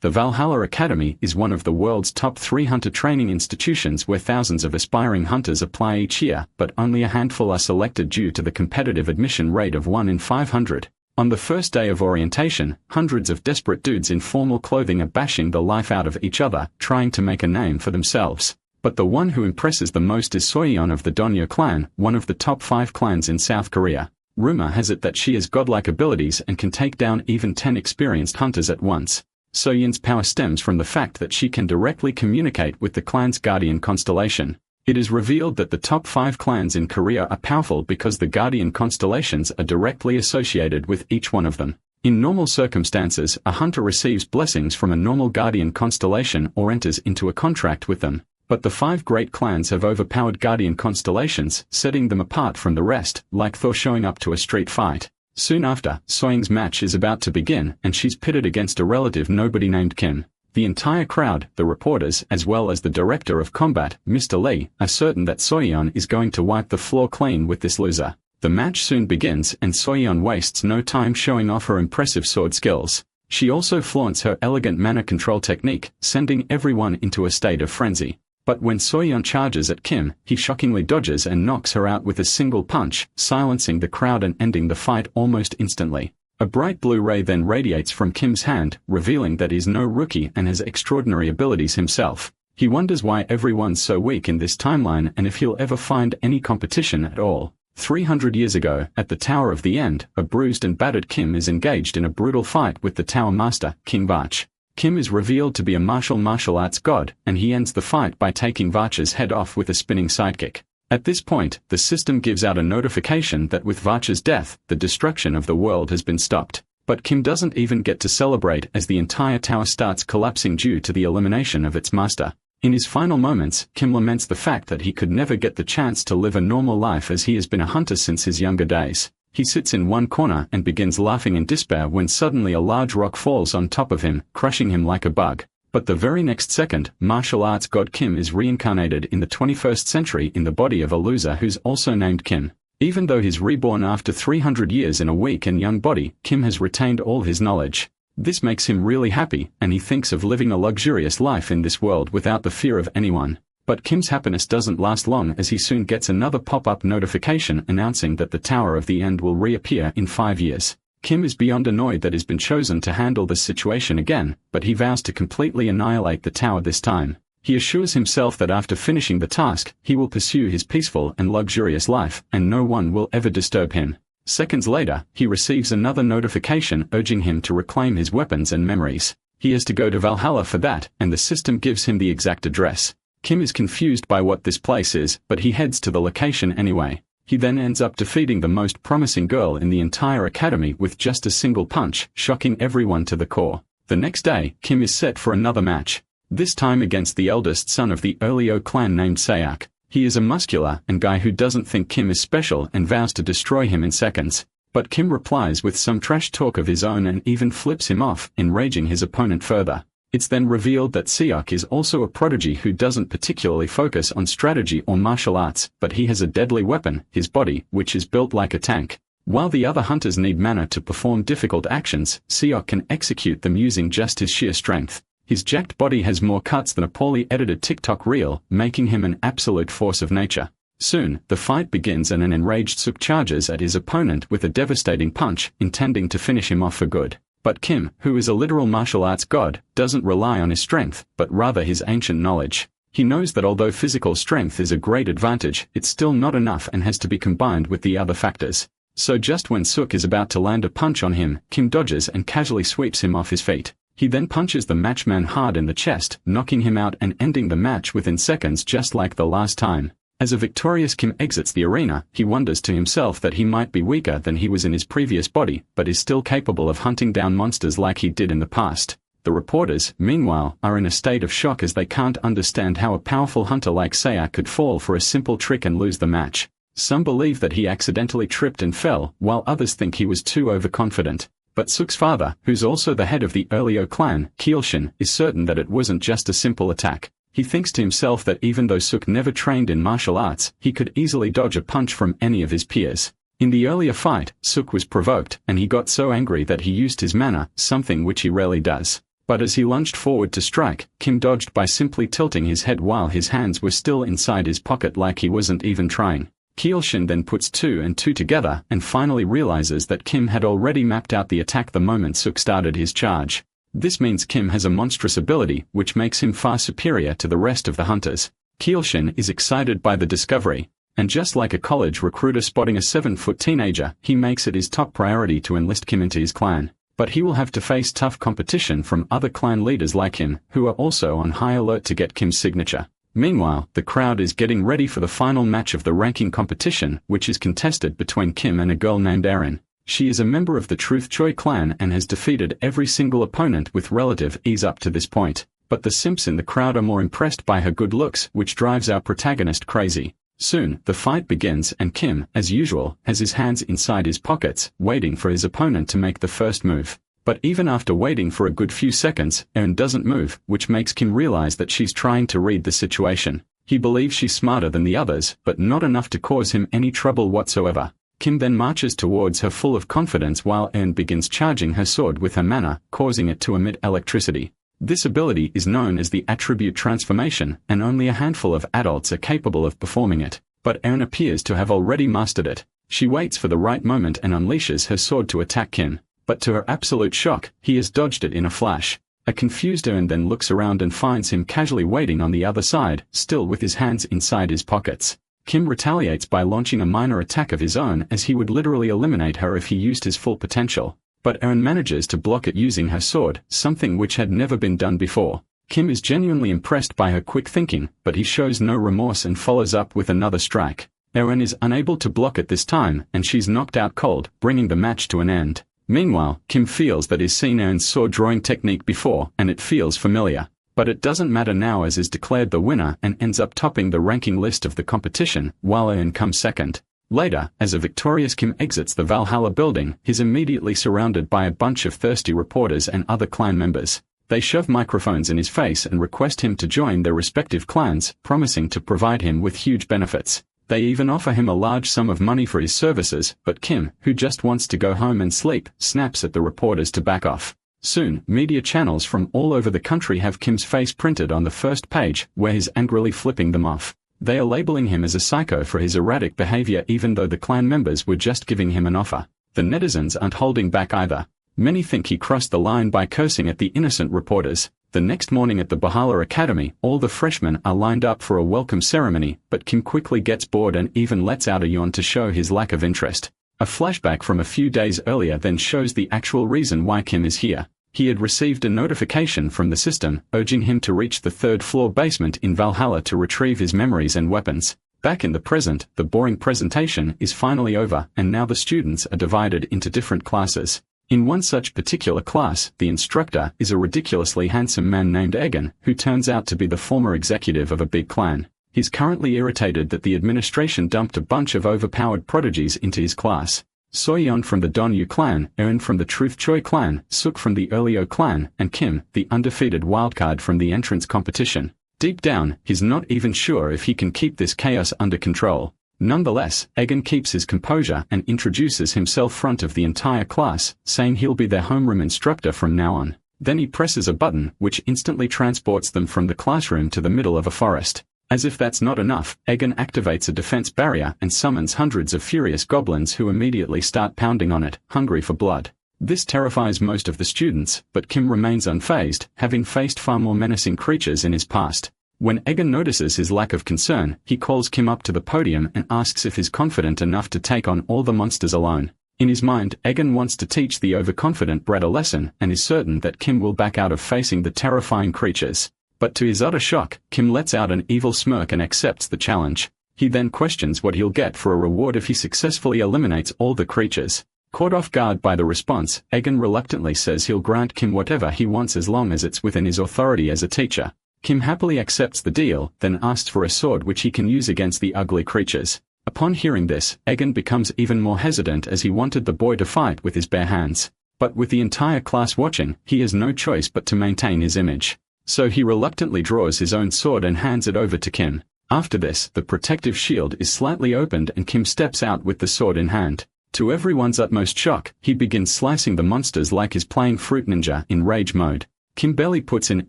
The Valhalla Academy is one of the world's top 3 hunter training institutions where thousands of aspiring hunters apply each year, but only a handful are selected due to the competitive admission rate of 1 in 500. On the first day of orientation, hundreds of desperate dudes in formal clothing are bashing the life out of each other, trying to make a name for themselves. But the one who impresses the most is Soyeon of the Dronzer clan, one of the top 5 clans in South Korea. Rumor has it that she has godlike abilities and can take down even 10 experienced hunters at once. Soyeon's power stems from the fact that she can directly communicate with the clan's guardian constellation. It is revealed that the top 5 clans in Korea are powerful because the guardian constellations are directly associated with each one of them. In normal circumstances, a hunter receives blessings from a normal guardian constellation or enters into a contract with them. But the 5 great clans have overpowered guardian constellations, setting them apart from the rest, like Thor showing up to a street fight. Soon after, Soyeon's match is about to begin, and she's pitted against a relative nobody named Kim. The entire crowd, the reporters, as well as the director of combat, Mr. Lee, are certain that Soyeon is going to wipe the floor clean with this loser. The match soon begins, and Soyeon wastes no time showing off her impressive sword skills. She also flaunts her elegant mana control technique, sending everyone into a state of frenzy. But when Soyeon charges at Kim, he shockingly dodges and knocks her out with a single punch, silencing the crowd and ending the fight almost instantly. A bright blue ray then radiates from Kim's hand, revealing that he's no rookie and has extraordinary abilities himself. He wonders why everyone's so weak in this timeline and if he'll ever find any competition at all. 300 years ago, at the Tower of the End, a bruised and battered Kim is engaged in a brutal fight with the Tower Master, King Vach. Kim is revealed to be a martial arts god, and he ends the fight by taking Vach's head off with a spinning sidekick. At this point, the system gives out a notification that with Vach's death, the destruction of the world has been stopped. But Kim doesn't even get to celebrate as the entire tower starts collapsing due to the elimination of its master. In his final moments, Kim laments the fact that he could never get the chance to live a normal life as he has been a hunter since his younger days. He sits in one corner and begins laughing in despair when suddenly a large rock falls on top of him, crushing him like a bug. But the very next second, martial arts god Kim is reincarnated in the 21st century in the body of a loser who's also named Kim. Even though he's reborn after 300 years in a weak and young body, Kim has retained all his knowledge. This makes him really happy, and he thinks of living a luxurious life in this world without the fear of anyone. But Kim's happiness doesn't last long as he soon gets another pop-up notification announcing that the Tower of the End will reappear in 5 years. Kim is beyond annoyed that he's been chosen to handle this situation again, but he vows to completely annihilate the tower this time. He assures himself that after finishing the task, he will pursue his peaceful and luxurious life, and no one will ever disturb him. Seconds later, he receives another notification urging him to reclaim his weapons and memories. He has to go to Valhalla for that, and the system gives him the exact address. Kim is confused by what this place is, but he heads to the location anyway. He then ends up defeating the most promising girl in the entire academy with just a single punch, shocking everyone to the core. The next day, Kim is set for another match. This time against the eldest son of the Yahello clan named Sayak. He is a muscular and guy who doesn't think Kim is special and vows to destroy him in seconds. But Kim replies with some trash talk of his own and even flips him off, enraging his opponent further. It's then revealed that Seok is also a prodigy who doesn't particularly focus on strategy or martial arts, but he has a deadly weapon, his body, which is built like a tank. While the other hunters need mana to perform difficult actions, Seok can execute them using just his sheer strength. His jacked body has more cuts than a poorly edited TikTok reel, making him an absolute force of nature. Soon, the fight begins and an enraged Suk charges at his opponent with a devastating punch, intending to finish him off for good. But Kim, who is a literal martial arts god, doesn't rely on his strength, but rather his ancient knowledge. He knows that although physical strength is a great advantage, it's still not enough and has to be combined with the other factors. So just when Suk is about to land a punch on him, Kim dodges and casually sweeps him off his feet. He then punches the matchman hard in the chest, knocking him out and ending the match within seconds just like the last time. As a victorious Kim exits the arena, he wonders to himself that he might be weaker than he was in his previous body, but is still capable of hunting down monsters like he did in the past. The reporters, meanwhile, are in a state of shock as they can't understand how a powerful hunter like Sayak could fall for a simple trick and lose the match. Some believe that he accidentally tripped and fell, while others think he was too overconfident. But Suk's father, who's also the head of the Yahello clan, Kyeolshin, is certain that it wasn't just a simple attack. He thinks to himself that even though Suk never trained in martial arts, he could easily dodge a punch from any of his peers. In the earlier fight, Suk was provoked, and he got so angry that he used his mana, something which he rarely does. But as he lunged forward to strike, Kim dodged by simply tilting his head while his hands were still inside his pocket like he wasn't even trying. Kyoshi then puts 2 and 2 together and finally realizes that Kim had already mapped out the attack the moment Suk started his charge. This means Kim has a monstrous ability which makes him far superior to the rest of the hunters. Kyoshi is excited by the discovery, and just like a college recruiter spotting a 7-foot teenager, he makes it his top priority to enlist Kim into his clan. But he will have to face tough competition from other clan leaders like him, who are also on high alert to get Kim's signature. Meanwhile, the crowd is getting ready for the final match of the ranking competition, which is contested between Kim and a girl named Erin. She is a member of the Truth Choi clan and has defeated every single opponent with relative ease up to this point. But the simps in the crowd are more impressed by her good looks, which drives our protagonist crazy. Soon, the fight begins and Kim, as usual, has his hands inside his pockets, waiting for his opponent to make the first move. But even after waiting for a good few seconds, Erin doesn't move, which makes Kim realize that she's trying to read the situation. He believes she's smarter than the others, but not enough to cause him any trouble whatsoever. Kim then marches towards her full of confidence while Erin begins charging her sword with her mana, causing it to emit electricity. This ability is known as the attribute transformation, and only a handful of adults are capable of performing it. But Erin appears to have already mastered it. She waits for the right moment and unleashes her sword to attack Kim. But to her absolute shock, he has dodged it in a flash. A confused Erin then looks around and finds him casually waiting on the other side, still with his hands inside his pockets. Kim retaliates by launching a minor attack of his own as he would literally eliminate her if he used his full potential. But Erin manages to block it using her sword, something which had never been done before. Kim is genuinely impressed by her quick thinking, but he shows no remorse and follows up with another strike. Erin is unable to block it this time, and she's knocked out cold, bringing the match to an end. Meanwhile, Kim feels that he's seen Erin's sword drawing technique before, and it feels familiar. But it doesn't matter now as is declared the winner and ends up topping the ranking list of the competition, while Erin comes second. Later, as a victorious Kim exits the Valhalla building, he's immediately surrounded by a bunch of thirsty reporters and other clan members. They shove microphones in his face and request him to join their respective clans, promising to provide him with huge benefits. They even offer him a large sum of money for his services, but Kim, who just wants to go home and sleep, snaps at the reporters to back off. Soon, media channels from all over the country have Kim's face printed on the first page, where he's angrily flipping them off. They are labeling him as a psycho for his erratic behavior even though the clan members were just giving him an offer. The netizens aren't holding back either. Many think he crossed the line by cursing at the innocent reporters. The next morning at the Bahala Academy, all the freshmen are lined up for a welcome ceremony, but Kim quickly gets bored and even lets out a yawn to show his lack of interest. A flashback from a few days earlier then shows the actual reason why Kim is here. He had received a notification from the system, urging him to reach the third-floor basement in Valhalla to retrieve his memories and weapons. Back in the present, the boring presentation is finally over, and now the students are divided into different classes. In one such particular class, the instructor is a ridiculously handsome man named Egan, who turns out to be the former executive of a big clan. He's currently irritated that the administration dumped a bunch of overpowered prodigies into his class. Soyeon from the Donyu clan, Erin from the Truth Choi clan, Suk from the Earlyo clan, and Kim, the undefeated wildcard from the entrance competition. Deep down, he's not even sure if he can keep this chaos under control. Nonetheless, Egan keeps his composure and introduces himself front of the entire class, saying he'll be their homeroom instructor from now on. Then he presses a button which instantly transports them from the classroom to the middle of a forest. As if that's not enough, Egan activates a defense barrier and summons hundreds of furious goblins who immediately start pounding on it, hungry for blood. This terrifies most of the students, but Kim remains unfazed, having faced far more menacing creatures in his past. When Egan notices his lack of concern, he calls Kim up to the podium and asks if he's confident enough to take on all the monsters alone. In his mind, Egan wants to teach the overconfident brat a lesson and is certain that Kim will back out of facing the terrifying creatures. But to his utter shock, Kim lets out an evil smirk and accepts the challenge. He then questions what he'll get for a reward if he successfully eliminates all the creatures. Caught off guard by the response, Egan reluctantly says he'll grant Kim whatever he wants as long as it's within his authority as a teacher. Kim happily accepts the deal, then asks for a sword which he can use against the ugly creatures. Upon hearing this, Egan becomes even more hesitant as he wanted the boy to fight with his bare hands. But with the entire class watching, he has no choice but to maintain his image. So he reluctantly draws his own sword and hands it over to Kim. After this, the protective shield is slightly opened and Kim steps out with the sword in hand. To everyone's utmost shock, he begins slicing the monsters like he's playing Fruit Ninja in rage mode. Kim barely puts in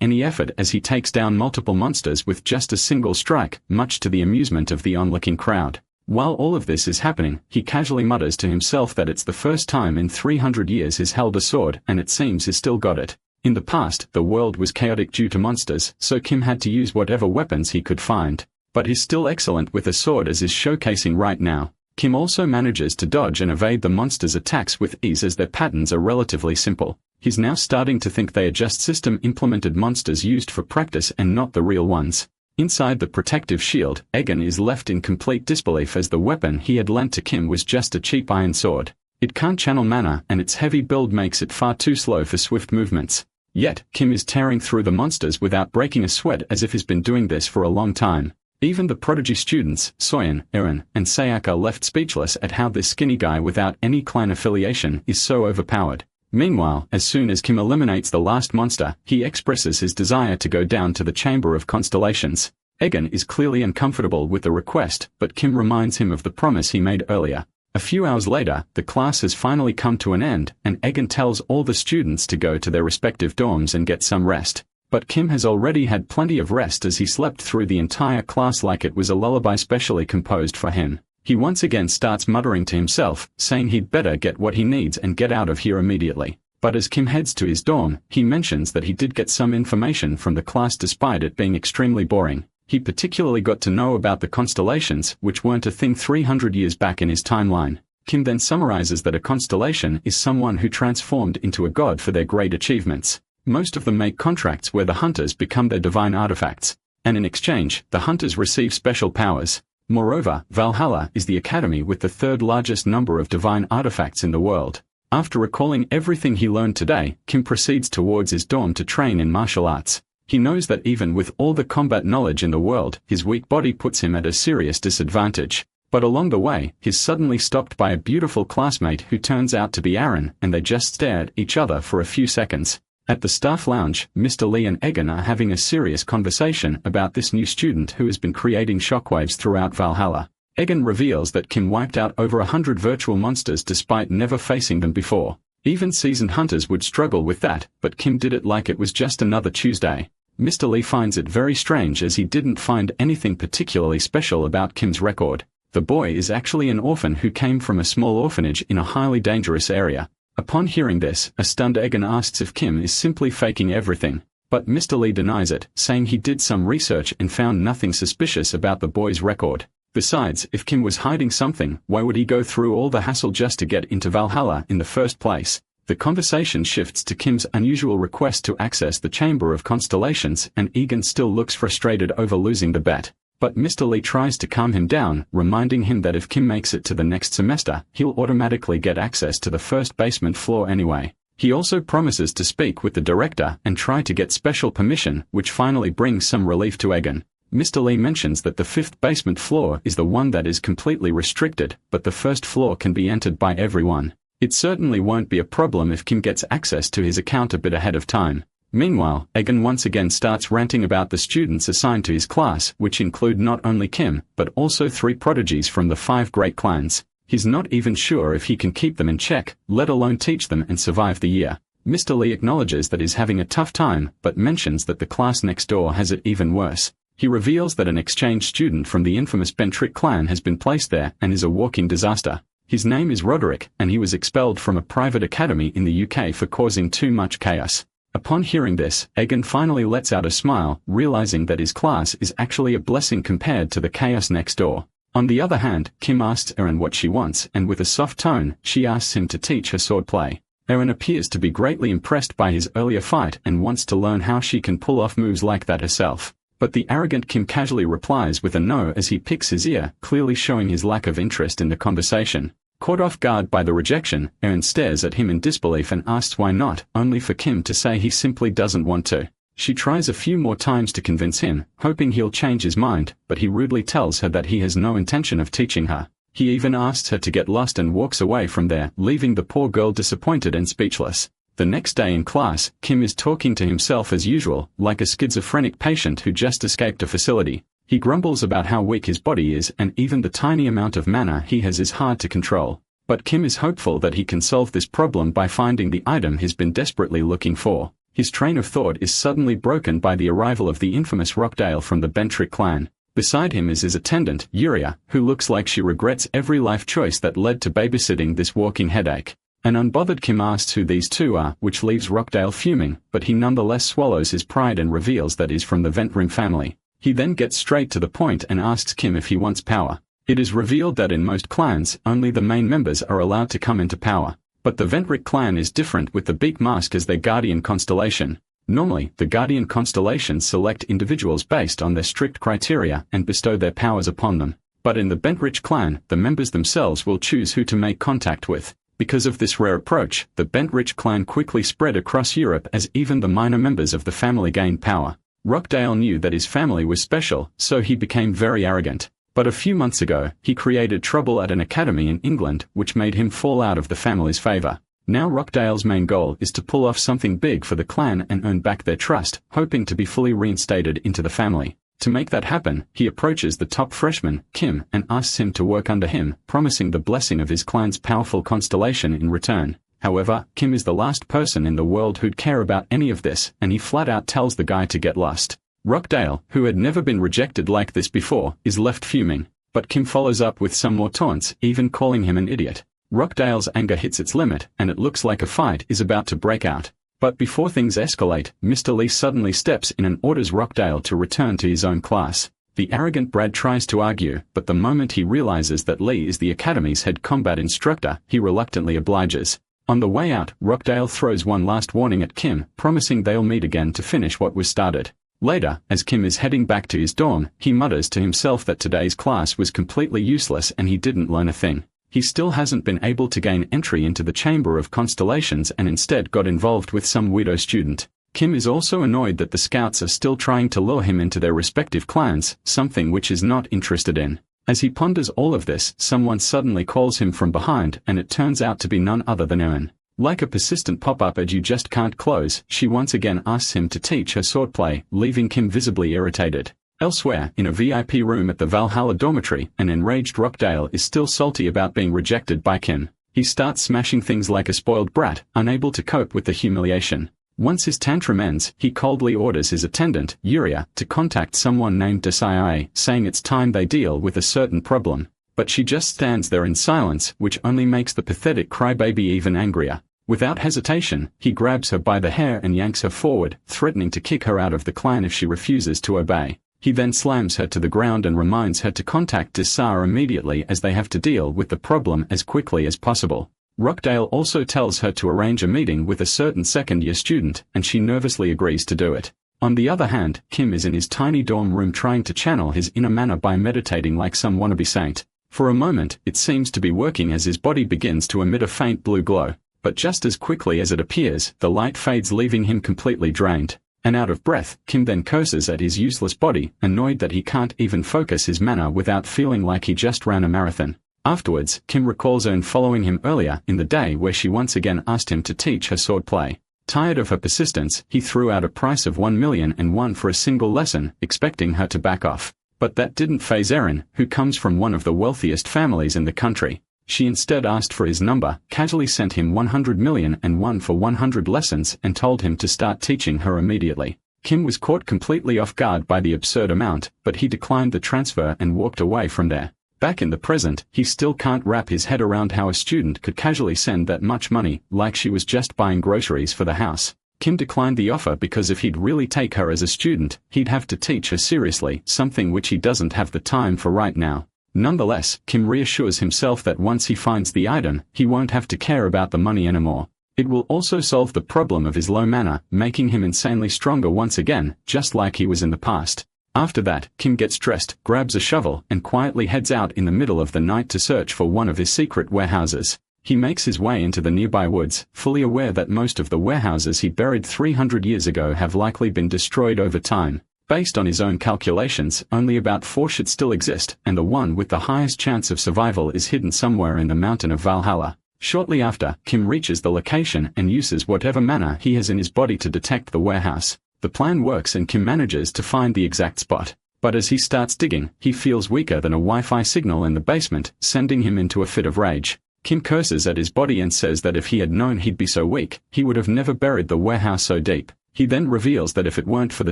any effort as he takes down multiple monsters with just a single strike, much to the amusement of the onlooking crowd. While all of this is happening, he casually mutters to himself that it's the first time in 300 years he's held a sword, and it seems he's still got it. In the past, the world was chaotic due to monsters, so Kim had to use whatever weapons he could find. But he's still excellent with a sword as is showcasing right now. Kim also manages to dodge and evade the monsters' attacks with ease as their patterns are relatively simple. He's now starting to think they are just system-implemented monsters used for practice and not the real ones. Inside the protective shield, Egan is left in complete disbelief as the weapon he had lent to Kim was just a cheap iron sword. It can't channel mana, and its heavy build makes it far too slow for swift movements. Yet, Kim is tearing through the monsters without breaking a sweat as if he's been doing this for a long time. Even the prodigy students, Soyeon, Eren, and Sayak are left speechless at how this skinny guy without any clan affiliation is so overpowered. Meanwhile, as soon as Kim eliminates the last monster, he expresses his desire to go down to the Chamber of Constellations. Egan is clearly uncomfortable with the request, but Kim reminds him of the promise he made earlier. A few hours later, the class has finally come to an end, and Egan tells all the students to go to their respective dorms and get some rest. But Kim has already had plenty of rest as he slept through the entire class like it was a lullaby specially composed for him. He once again starts muttering to himself, saying he'd better get what he needs and get out of here immediately. But as Kim heads to his dorm, he mentions that he did get some information from the class despite it being extremely boring. He particularly got to know about the constellations, which weren't a thing 300 years back in his timeline. Kim then summarizes that a constellation is someone who transformed into a god for their great achievements. Most of them make contracts where the hunters become their divine artifacts, and in exchange, the hunters receive special powers. Moreover, Valhalla is the academy with the third largest number of divine artifacts in the world. After recalling everything he learned today, Kim proceeds towards his dorm to train in martial arts. He knows that even with all the combat knowledge in the world, his weak body puts him at a serious disadvantage. But along the way, he's suddenly stopped by a beautiful classmate who turns out to be Aaron, and they just stare at each other for a few seconds. At the staff lounge, Mr. Lee and Egan are having a serious conversation about this new student who has been creating shockwaves throughout Valhalla. Egan reveals that Kim wiped out over 100 virtual monsters despite never facing them before. Even seasoned hunters would struggle with that, but Kim did it like it was just another Tuesday. Mr. Lee finds it very strange as he didn't find anything particularly special about Kim's record. The boy is actually an orphan who came from a small orphanage in a highly dangerous area. Upon hearing this, a stunned Egan asks if Kim is simply faking everything. But Mr. Lee denies it, saying he did some research and found nothing suspicious about the boy's record. Besides, if Kim was hiding something, why would he go through all the hassle just to get into Valhalla in the first place? The conversation shifts to Kim's unusual request to access the Chamber of Constellations, and Egan still looks frustrated over losing the bet. But Mr. Lee tries to calm him down, reminding him that if Kim makes it to the next semester, he'll automatically get access to the first basement floor anyway. He also promises to speak with the director and try to get special permission, which finally brings some relief to Egan. Mr. Lee mentions that the fifth basement floor is the one that is completely restricted, but the first floor can be entered by everyone. It certainly won't be a problem if Kim gets access to his account a bit ahead of time. Meanwhile, Egan once again starts ranting about the students assigned to his class, which include not only Kim, but also 3 prodigies from the 5 great clans. He's not even sure if he can keep them in check, let alone teach them and survive the year. Mr. Lee acknowledges that he's having a tough time, but mentions that the class next door has it even worse. He reveals that an exchange student from the infamous Bentrick clan has been placed there and is a walking disaster. His name is Roderick, and he was expelled from a private academy in the UK for causing too much chaos. Upon hearing this, Egan finally lets out a smile, realizing that his class is actually a blessing compared to the chaos next door. On the other hand, Kim asks Erin what she wants, and with a soft tone, she asks him to teach her swordplay. Erin appears to be greatly impressed by his earlier fight and wants to learn how she can pull off moves like that herself. But the arrogant Kim casually replies with a no as he picks his ear, clearly showing his lack of interest in the conversation. Caught off guard by the rejection, Erin stares at him in disbelief and asks why not, only for Kim to say he simply doesn't want to. She tries a few more times to convince him, hoping he'll change his mind, but he rudely tells her that he has no intention of teaching her. He even asks her to get lost and walks away from there, leaving the poor girl disappointed and speechless. The next day in class, Kim is talking to himself as usual, like a schizophrenic patient who just escaped a facility. He grumbles about how weak his body is, and even the tiny amount of mana he has is hard to control. But Kim is hopeful that he can solve this problem by finding the item he's been desperately looking for. His train of thought is suddenly broken by the arrival of the infamous Rockdale from the Bentrick clan. Beside him is his attendant, Yuria, who looks like she regrets every life choice that led to babysitting this walking headache. An unbothered Kim asks who these two are, which leaves Rockdale fuming, but he nonetheless swallows his pride and reveals that he's from the Ventrim family. He then gets straight to the point and asks Kim if he wants power. It is revealed that in most clans, only the main members are allowed to come into power. But the Ventrick clan is different with the Beak Mask as their guardian constellation. Normally, the guardian constellations select individuals based on their strict criteria and bestow their powers upon them. But in the Bentrich clan, the members themselves will choose who to make contact with. Because of this rare approach, the Bentrich clan quickly spread across Europe as even the minor members of the family gained power. Rockdale knew that his family was special, so he became very arrogant. But a few months ago, he created trouble at an academy in England, which made him fall out of the family's favor. Now Rockdale's main goal is to pull off something big for the clan and earn back their trust, hoping to be fully reinstated into the family. To make that happen, he approaches the top freshman, Kim, and asks him to work under him, promising the blessing of his clan's powerful constellation in return. However, Kim is the last person in the world who'd care about any of this, and he flat out tells the guy to get lost. Rockdale, who had never been rejected like this before, is left fuming. But Kim follows up with some more taunts, even calling him an idiot. Rockdale's anger hits its limit, and it looks like a fight is about to break out. But before things escalate, Mr. Lee suddenly steps in and orders Rockdale to return to his own class. The arrogant Brad tries to argue, but the moment he realizes that Lee is the academy's head combat instructor, he reluctantly obliges. On the way out, Rockdale throws one last warning at Kim, promising they'll meet again to finish what was started. Later, as Kim is heading back to his dorm, he mutters to himself that today's class was completely useless and he didn't learn a thing. He still hasn't been able to gain entry into the Chamber of Constellations and instead got involved with some weirdo student. Kim is also annoyed that the scouts are still trying to lure him into their respective clans, something which he's not interested in. As he ponders all of this, someone suddenly calls him from behind, and it turns out to be none other than Erin. Like a persistent pop-up ad you just can't close, she once again asks him to teach her swordplay, leaving Kim visibly irritated. Elsewhere, in a VIP room at the Valhalla dormitory, an enraged Rockdale is still salty about being rejected by Kim. He starts smashing things like a spoiled brat, unable to cope with the humiliation. Once his tantrum ends, he coldly orders his attendant, Yuria, to contact someone named Desai, saying it's time they deal with a certain problem. But she just stands there in silence, which only makes the pathetic crybaby even angrier. Without hesitation, he grabs her by the hair and yanks her forward, threatening to kick her out of the clan if she refuses to obey. He then slams her to the ground and reminds her to contact Desai immediately as they have to deal with the problem as quickly as possible. Rockdale also tells her to arrange a meeting with a certain second-year student, and she nervously agrees to do it. On the other hand, Kim is in his tiny dorm room trying to channel his inner mana by meditating like some wannabe saint. For a moment, it seems to be working as his body begins to emit a faint blue glow. But just as quickly as it appears, the light fades, leaving him completely drained. And out of breath, Kim then curses at his useless body, annoyed that he can't even focus his mana without feeling like he just ran a marathon. Afterwards, Kim recalls Erin following him earlier in the day where she once again asked him to teach her swordplay. Tired of her persistence, he threw out a price of 1,000,001 for a single lesson, expecting her to back off. But that didn't faze Erin, who comes from one of the wealthiest families in the country. She instead asked for his number, casually sent him 100,000,001 for 100 lessons, and told him to start teaching her immediately. Kim was caught completely off guard by the absurd amount, but he declined the transfer and walked away from there. Back in the present, he still can't wrap his head around how a student could casually send that much money, like she was just buying groceries for the house. Kim declined the offer because if he'd really take her as a student, he'd have to teach her seriously, something which he doesn't have the time for right now. Nonetheless, Kim reassures himself that once he finds the item, he won't have to care about the money anymore. It will also solve the problem of his low mana, making him insanely stronger once again, just like he was in the past. After that, Kim gets dressed, grabs a shovel, and quietly heads out in the middle of the night to search for one of his secret warehouses. He makes his way into the nearby woods, fully aware that most of the warehouses he buried 300 years ago have likely been destroyed over time. Based on his own calculations, only about 4 should still exist, and the one with the highest chance of survival is hidden somewhere in the mountain of Valhalla. Shortly after, Kim reaches the location and uses whatever mana he has in his body to detect the warehouse. The plan works and Kim manages to find the exact spot. But as he starts digging, he feels weaker than a Wi-Fi signal in the basement, sending him into a fit of rage. Kim curses at his body and says that if he had known he'd be so weak, he would have never buried the warehouse so deep. He then reveals that if it weren't for the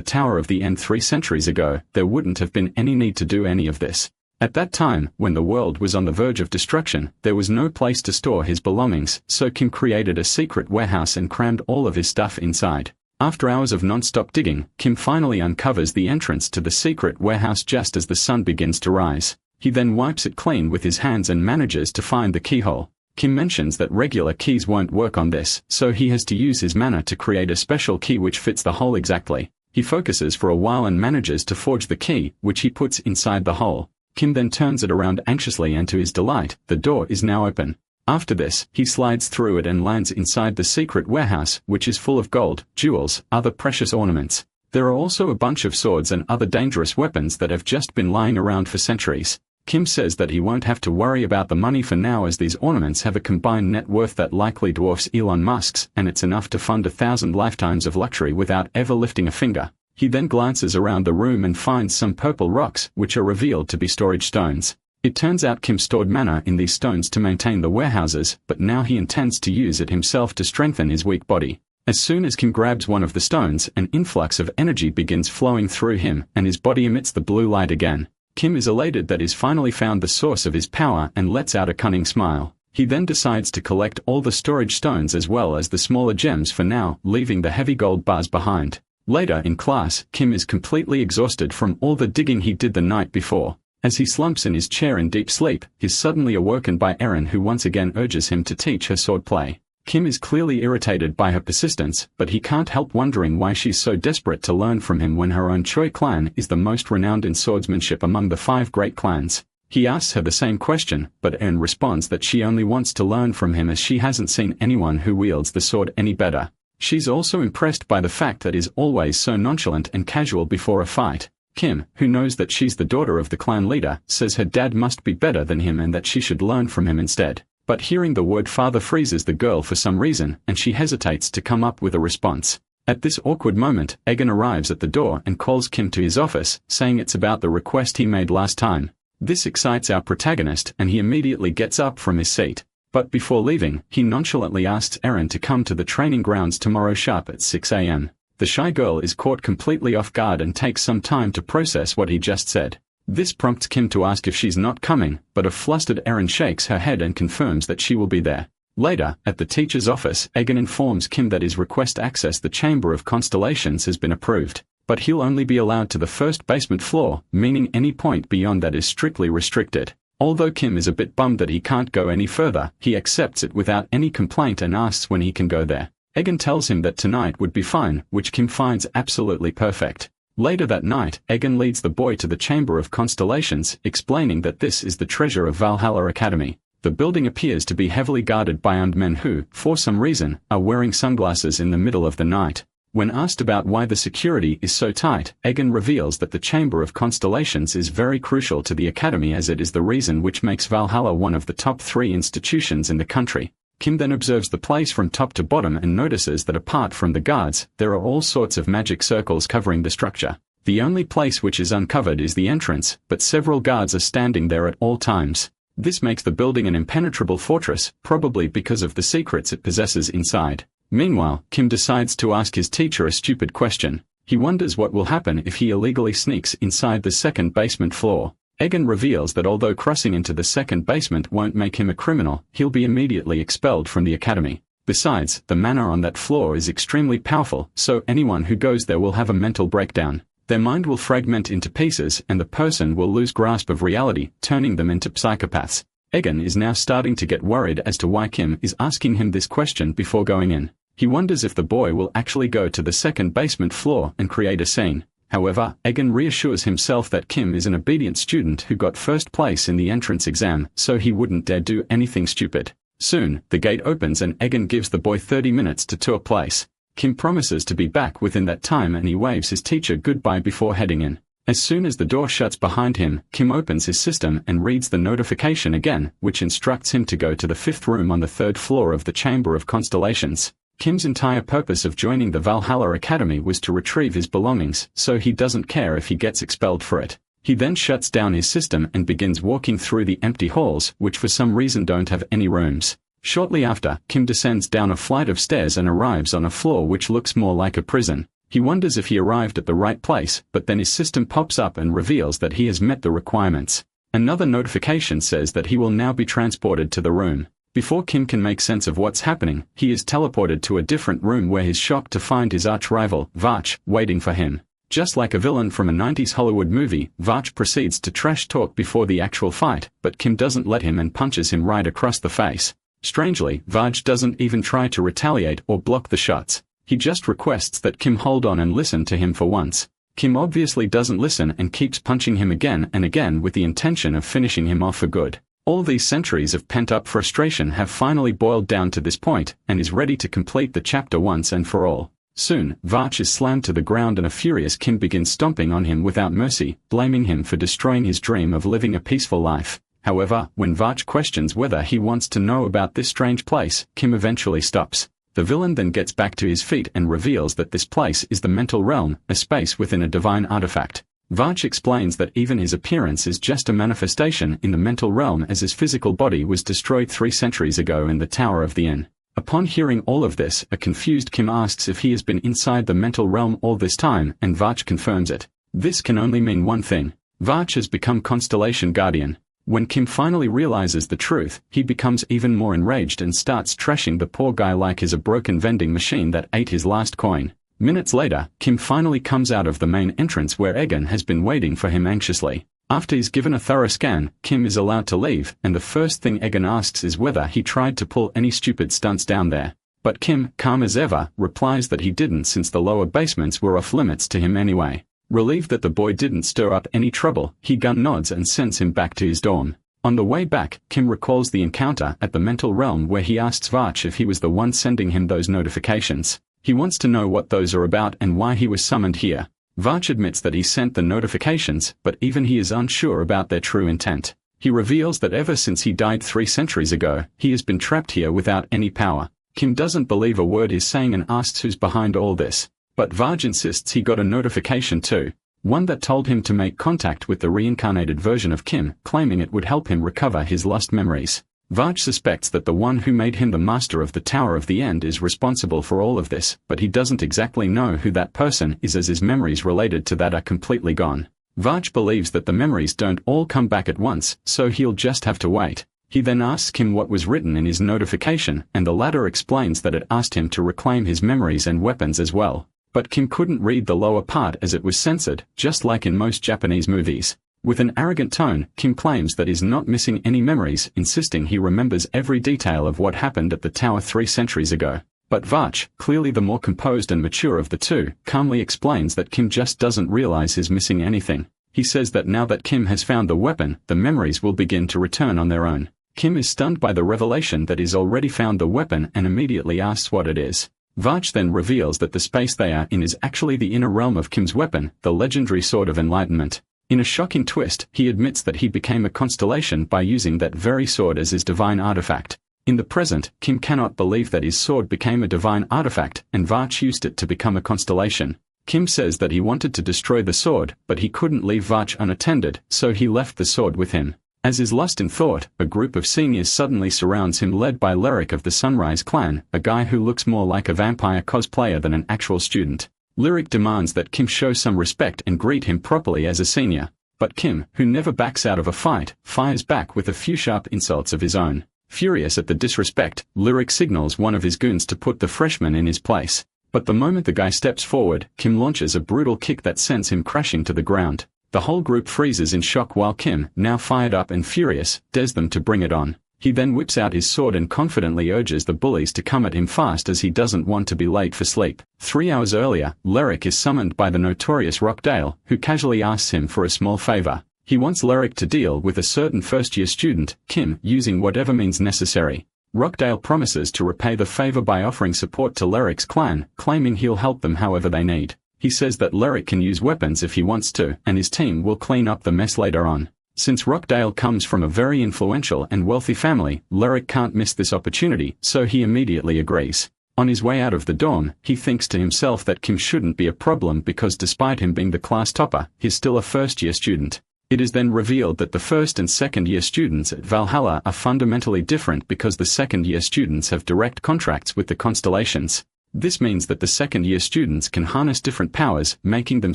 Tower of the End 3 centuries ago, there wouldn't have been any need to do any of this. At that time, when the world was on the verge of destruction, there was no place to store his belongings, so Kim created a secret warehouse and crammed all of his stuff inside. After hours of non-stop digging, Kim finally uncovers the entrance to the secret warehouse just as the sun begins to rise. He then wipes it clean with his hands and manages to find the keyhole. Kim mentions that regular keys won't work on this, so he has to use his mana to create a special key which fits the hole exactly. He focuses for a while and manages to forge the key, which he puts inside the hole. Kim then turns it around anxiously and to his delight, the door is now open. After this, he slides through it and lands inside the secret warehouse, which is full of gold, jewels, other precious ornaments. There are also a bunch of swords and other dangerous weapons that have just been lying around for centuries. Kim says that he won't have to worry about the money for now as these ornaments have a combined net worth that likely dwarfs Elon Musk's, and it's enough to fund 1,000 lifetimes of luxury without ever lifting a finger. He then glances around the room and finds some purple rocks, which are revealed to be storage stones. It turns out Kim stored mana in these stones to maintain the warehouses, but now he intends to use it himself to strengthen his weak body. As soon as Kim grabs one of the stones, an influx of energy begins flowing through him, and his body emits the blue light again. Kim is elated that he's finally found the source of his power and lets out a cunning smile. He then decides to collect all the storage stones as well as the smaller gems for now, leaving the heavy gold bars behind. Later in class, Kim is completely exhausted from all the digging he did the night before. As he slumps in his chair in deep sleep, he's suddenly awoken by Erin, who once again urges him to teach her swordplay. Kim is clearly irritated by her persistence, but he can't help wondering why she's so desperate to learn from him when her own Choi clan is the most renowned in swordsmanship among the 5 great clans. He asks her the same question, but Erin responds that she only wants to learn from him as she hasn't seen anyone who wields the sword any better. She's also impressed by the fact that he's always so nonchalant and casual before a fight. Kim, who knows that she's the daughter of the clan leader, says her dad must be better than him and that she should learn from him instead. But hearing the word father freezes the girl for some reason, and she hesitates to come up with a response. At this awkward moment, Egan arrives at the door and calls Kim to his office, saying it's about the request he made last time. This excites our protagonist and he immediately gets up from his seat. But before leaving, he nonchalantly asks Erin to come to the training grounds tomorrow sharp at 6 a.m. The shy girl is caught completely off guard and takes some time to process what he just said. This prompts Kim to ask if she's not coming, but a flustered Erin shakes her head and confirms that she will be there. Later, at the teacher's office, Egan informs Kim that his request to access the Chamber of Constellations has been approved, but he'll only be allowed to the first basement floor, meaning any point beyond that is strictly restricted. Although Kim is a bit bummed that he can't go any further, he accepts it without any complaint and asks when he can go there. Egan tells him that tonight would be fine, which Kim finds absolutely perfect. Later that night, Egan leads the boy to the Chamber of Constellations, explaining that this is the treasure of Valhalla Academy. The building appears to be heavily guarded by armed men who, for some reason, are wearing sunglasses in the middle of the night. When asked about why the security is so tight, Egan reveals that the Chamber of Constellations is very crucial to the Academy as it is the reason which makes Valhalla one of the top 3 institutions in the country. Kim then observes the place from top to bottom and notices that apart from the guards, there are all sorts of magic circles covering the structure. The only place which is uncovered is the entrance, but several guards are standing there at all times. This makes the building an impenetrable fortress, probably because of the secrets it possesses inside. Meanwhile, Kim decides to ask his teacher a stupid question. He wonders what will happen if he illegally sneaks inside the second basement floor. Egan reveals that although crossing into the second basement won't make him a criminal, he'll be immediately expelled from the academy. Besides, the mana on that floor is extremely powerful, so anyone who goes there will have a mental breakdown. Their mind will fragment into pieces and the person will lose grasp of reality, turning them into psychopaths. Egan is now starting to get worried as to why Kim is asking him this question before going in. He wonders if the boy will actually go to the second basement floor and create a scene. However, Egan reassures himself that Kim is an obedient student who got first place in the entrance exam, so he wouldn't dare do anything stupid. Soon, the gate opens and Egan gives the boy 30 minutes to tour place. Kim promises to be back within that time and he waves his teacher goodbye before heading in. As soon as the door shuts behind him, Kim opens his system and reads the notification again, which instructs him to go to the 5th room on the 3rd floor of the Chamber of Constellations. Kim's entire purpose of joining the Valhalla Academy was to retrieve his belongings, so he doesn't care if he gets expelled for it. He then shuts down his system and begins walking through the empty halls, which for some reason don't have any rooms. Shortly after, Kim descends down a flight of stairs and arrives on a floor which looks more like a prison. He wonders if he arrived at the right place, but then his system pops up and reveals that he has met the requirements. Another notification says that he will now be transported to the room. Before Kim can make sense of what's happening, he is teleported to a different room where he's shocked to find his arch-rival, Vach, waiting for him. Just like a villain from a 90s Hollywood movie, Vach proceeds to trash talk before the actual fight, but Kim doesn't let him and punches him right across the face. Strangely, Vach doesn't even try to retaliate or block the shots. He just requests that Kim hold on and listen to him for once. Kim obviously doesn't listen and keeps punching him again and again with the intention of finishing him off for good. All these centuries of pent-up frustration have finally boiled down to this point, and is ready to complete the chapter once and for all. Soon, Vach is slammed to the ground and a furious Kim begins stomping on him without mercy, blaming him for destroying his dream of living a peaceful life. However, when Vach questions whether he wants to know about this strange place, Kim eventually stops. The villain then gets back to his feet and reveals that this place is the mental realm, a space within a divine artifact. Vach explains that even his appearance is just a manifestation in the mental realm as his physical body was destroyed 3 centuries ago in the Tower of the Inn. Upon hearing all of this, a confused Kim asks if he has been inside the mental realm all this time, and Vach confirms it. This can only mean one thing. Vach has become Constellation Guardian. When Kim finally realizes the truth, he becomes even more enraged and starts trashing the poor guy like he's a broken vending machine that ate his last coin. Minutes later, Kim finally comes out of the main entrance where Egan has been waiting for him anxiously. After he's given a thorough scan, Kim is allowed to leave, and the first thing Egan asks is whether he tried to pull any stupid stunts down there. But Kim, calm as ever, replies that he didn't since the lower basements were off limits to him anyway. Relieved that the boy didn't stir up any trouble, he gun nods and sends him back to his dorm. On the way back, Kim recalls the encounter at the mental realm where he asks Vach if he was the one sending him those notifications. He wants to know what those are about and why he was summoned here. Vach admits that he sent the notifications, but even he is unsure about their true intent. He reveals that ever since he died 3 centuries ago, he has been trapped here without any power. Kim doesn't believe a word he's saying and asks who's behind all this. But Vach insists he got a notification too. One that told him to make contact with the reincarnated version of Kim, claiming it would help him recover his lost memories. Vach suspects that the one who made him the master of the Tower of the End is responsible for all of this, but he doesn't exactly know who that person is as his memories related to that are completely gone. Vach believes that the memories don't all come back at once, so he'll just have to wait. He then asks Kim what was written in his notification, and the latter explains that it asked him to reclaim his memories and weapons as well. But Kim couldn't read the lower part as it was censored, just like in most Japanese movies. With an arrogant tone, Kim claims that he's not missing any memories, insisting he remembers every detail of what happened at the tower 3 centuries ago. But Vach, clearly the more composed and mature of the two, calmly explains that Kim just doesn't realize he's missing anything. He says that now that Kim has found the weapon, the memories will begin to return on their own. Kim is stunned by the revelation that he's already found the weapon and immediately asks what it is. Vach then reveals that the space they are in is actually the inner realm of Kim's weapon, the legendary Sword of Enlightenment. In a shocking twist, he admits that he became a constellation by using that very sword as his divine artifact. In the present, Kim cannot believe that his sword became a divine artifact, and Vach used it to become a constellation. Kim says that he wanted to destroy the sword, but he couldn't leave Vach unattended, so he left the sword with him. As is lost in thought, a group of seniors suddenly surrounds him led by Lyric of the Sunrise Clan, a guy who looks more like a vampire cosplayer than an actual student. Lyric demands that Kim show some respect and greet him properly as a senior. But Kim, who never backs out of a fight, fires back with a few sharp insults of his own. Furious at the disrespect, Lyric signals one of his goons to put the freshman in his place. But the moment the guy steps forward, Kim launches a brutal kick that sends him crashing to the ground. The whole group freezes in shock while Kim, now fired up and furious, dares them to bring it on. He then whips out his sword and confidently urges the bullies to come at him fast as he doesn't want to be late for sleep. 3 hours earlier, Lyric is summoned by the notorious Rockdale, who casually asks him for a small favor. He wants Lyric to deal with a certain first-year student, Kim, using whatever means necessary. Rockdale promises to repay the favor by offering support to Lyric's clan, claiming he'll help them however they need. He says that Lyric can use weapons if he wants to, and his team will clean up the mess later on. Since Rockdale comes from a very influential and wealthy family, Lyric can't miss this opportunity, so he immediately agrees. On his way out of the dorm, he thinks to himself that Kim shouldn't be a problem because despite him being the class topper, he's still a first-year student. It is then revealed that the first and second-year students at Valhalla are fundamentally different because the second-year students have direct contracts with the constellations. This means that the second-year students can harness different powers, making them